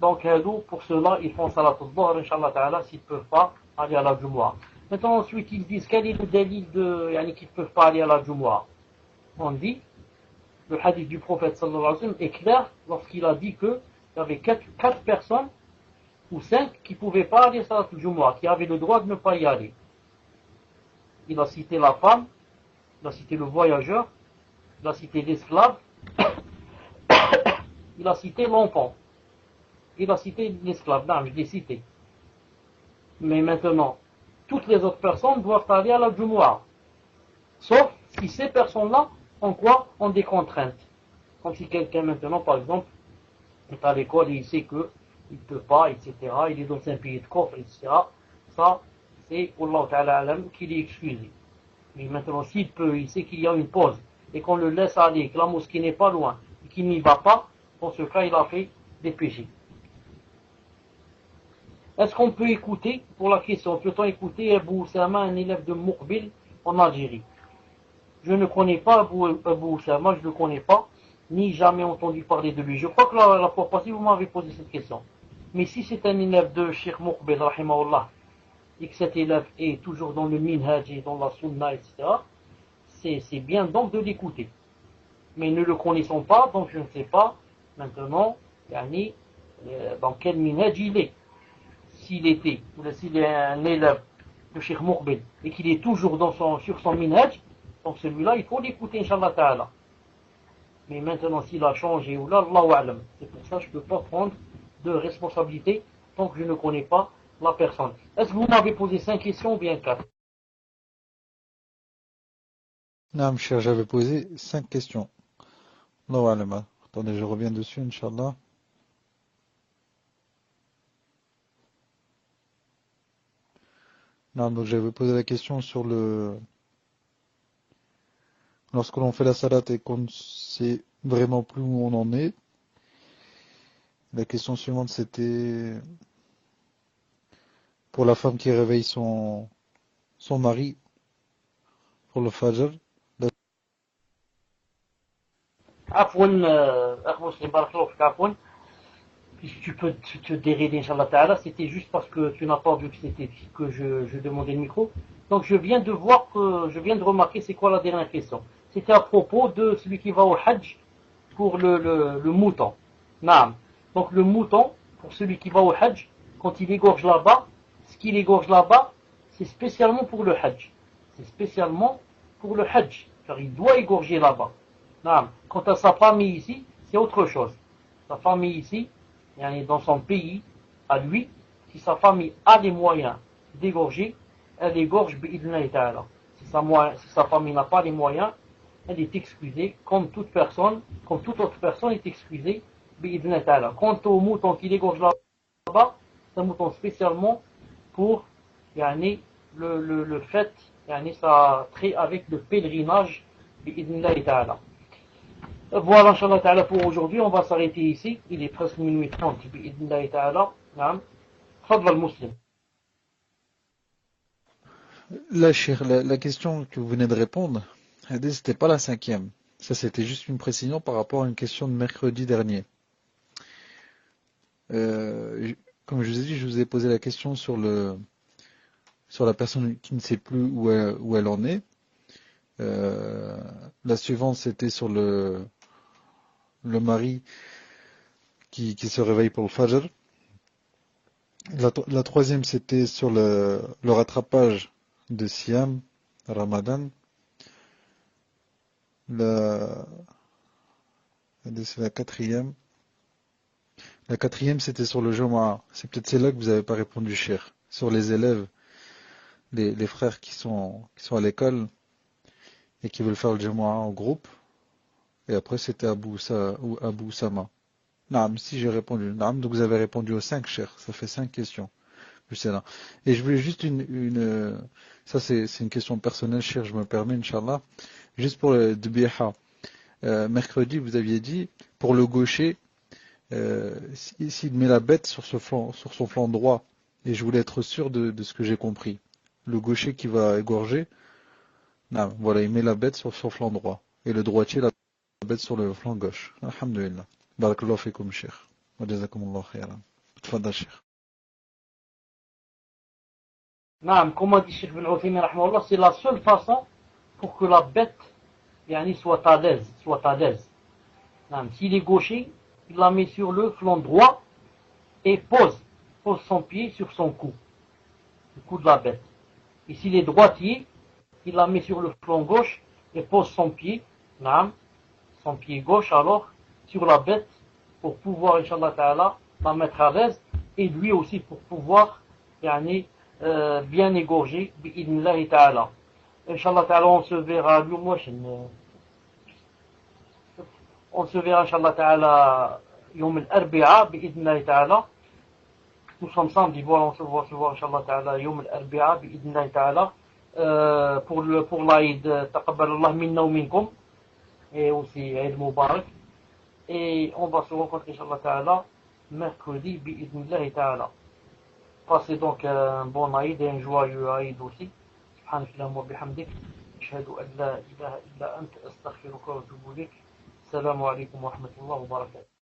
Donc pour cela ils font salat al-Dhuhr, Inch'Allah Ta'ala, s'ils ne peuvent pas aller à la Jumu'ah. Maintenant ensuite ils disent quel est le délit qu'ils ne peuvent pas aller à la Jumu'ah. On dit le hadith du prophète sallallahu alayhi wa sallam est clair lorsqu'il a dit qu'il y avait 4 personnes ou 5 qui ne pouvaient pas aller à Salat al-Jumu'ah, qui avaient le droit de ne pas y aller. Il a cité la femme, il a cité le voyageur, il a cité l'esclave, il a cité l'enfant, il a cité l'esclave. Non, je l'ai cité. Mais maintenant, toutes les autres personnes doivent aller à la Jumu'ah. Sauf si ces personnes-là ont quoi? Ont des contraintes. Comme si quelqu'un maintenant, par exemple, est à l'école et il sait qu'il ne peut pas, etc. Il est dans un pays de coffre, etc. Ça, c'est Allah Ta'ala alam qu'il est excusé. Mais maintenant, s'il peut, il sait qu'il y a une pause et qu'on le laisse aller, que la mosquée n'est pas loin et qu'il n'y va pas, dans ce cas, il a fait des péchés. Est-ce qu'on peut écouter, pour la question, peut-on écouter Abou Oussama, un élève de Muqbil en Algérie? Je ne connais pas Abou Oussama, je ne le connais pas, ni jamais entendu parler de lui. Je crois que la fois passée, vous m'avez posé cette question. Mais si c'est un élève de Cheikh Muqbil, rahimahullah, et que cet élève est toujours dans le minhaj et dans la sunna, etc., c'est bien donc de l'écouter. Mais ne le connaissons pas, donc je ne sais pas maintenant dans quel minhaj il est. S'il est un élève de Cheikh Muqbil et qu'il est toujours sur son minhaj, donc celui-là, il faut l'écouter, Inch'Allah Ta'ala. Mais maintenant, s'il a changé ou là, Allahu A'lam. C'est pour ça que je ne peux pas prendre de responsabilité tant que je ne connais pas la personne. Est-ce que vous m'avez posé 5 questions ou bien 4? Non, cher, j'avais posé 5 questions. Allahu A'lam. Attendez, je reviens dessus, Inch'Allah. Non, donc j'avais posé la question sur lorsque l'on fait la salat et qu'on ne sait vraiment plus où on en est. La question suivante, c'était pour la femme qui réveille son mari pour le fajr. Afwan, si tu peux te dérider, Inch'Allah Ta'ala, c'était juste parce que tu n'as pas vu que je demandais le micro. Donc je viens de remarquer c'est quoi la dernière question. C'était à propos de celui qui va au Hajj pour le mouton. Naam. Donc le mouton, pour celui qui va au Hajj, quand il égorge là-bas, ce qu'il égorge là-bas, c'est spécialement pour le Hajj. C'est spécialement pour le Hajj, car il doit égorger là-bas. Naam. Quant à sa famille ici, c'est autre chose. Sa famille ici, dans son pays, à lui, si sa famille a les moyens d'égorger, elle égorge bi'idhnillahi ta'ala. Si sa famille n'a pas les moyens, elle est excusée, comme toute autre personne est excusée, bi'idhnillahi ta'ala. Quant au mouton qui égorge là-bas, c'est un mouton spécialement pour le fait, ça trait avec le pèlerinage, bi'idhnillahi ta'ala. Voilà, Inch'Allah Ta'ala, pour aujourd'hui. On va s'arrêter ici. Il est presque minuit 30. Bi'idhnillahi Ta'ala. Naam. Fadl al-Muslim. Là, Cheikh, la question que vous venez de répondre, c'était pas la 5e. Ça, c'était juste une précision par rapport à une question de mercredi dernier. Comme je vous ai dit, je vous ai posé la question sur la personne qui ne sait plus où elle en est. La suivante, c'était sur le mari qui se réveille pour le Fajr. La troisième, c'était sur le rattrapage de Siam, Ramadan. C'est la quatrième. La quatrième, c'était sur le Jumu'ah. C'est peut-être celle-là que vous n'avez pas répondu, cher. Sur les élèves, les frères qui sont à l'école et qui veulent faire le Jumu'ah en groupe. Et après, c'était Abu Sama. Naam, si j'ai répondu. Naam, donc vous avez répondu aux 5, cher. Ça fait 5 questions. Là. Et je voulais juste ça c'est une question personnelle, cher, je me permets, Inch'Allah. Juste pour le Dbiha. Mercredi, vous aviez dit, pour le gaucher, s'il met la bête sur son flanc droit, et je voulais être sûr de ce que j'ai compris. Le gaucher qui va égorger, non, voilà, il met la bête sur son flanc droit, et le droitier la bête sur le flanc gauche. Alhamdulillah. Barakallahu fikum, cheikh. Wa jazakumullahu khairan. Tfadal, cheikh. Naam, comme a dit Cheikh bin Uthaymin, rahmahullah, c'est la seule façon pour que la bête soit à l'aise. Naam, s'il est gaucher, il la met sur le flanc droit et pose son pied sur son cou, le cou de la bête. Et s'il est droitier, il la met sur le flanc gauche et pose son pied gauche alors sur la bête pour pouvoir, Inch'Allah Ta'ala, la mettre à l'aise et lui aussi pour pouvoir bien égorger bi'idhnillahi Ta'ala. Inch'Allah Ta'ala, on se verra Inch'Allah Ta'ala يوم الأربعاء بإذن الله تعالى. Nous sommes samedi, voilà, on se voit Inch'Allah Ta'ala يوم الأربعاء بإذن الله تعالى pour l'Aïd تقبل الله منا ومنكم et aussi Aïd Mubarak, et on va se rencontrer Inch'Allah Ta'ala mercredi بإذن الله تعالى. Passez donc un bon Aïd et un joyeux Aïd aussi. سبحانك اللهم وبحمدك أشهد أن لا إله إلا أنت أستغفرك وأتوب إليك. السلام عليكم ورحمة الله وبركاته.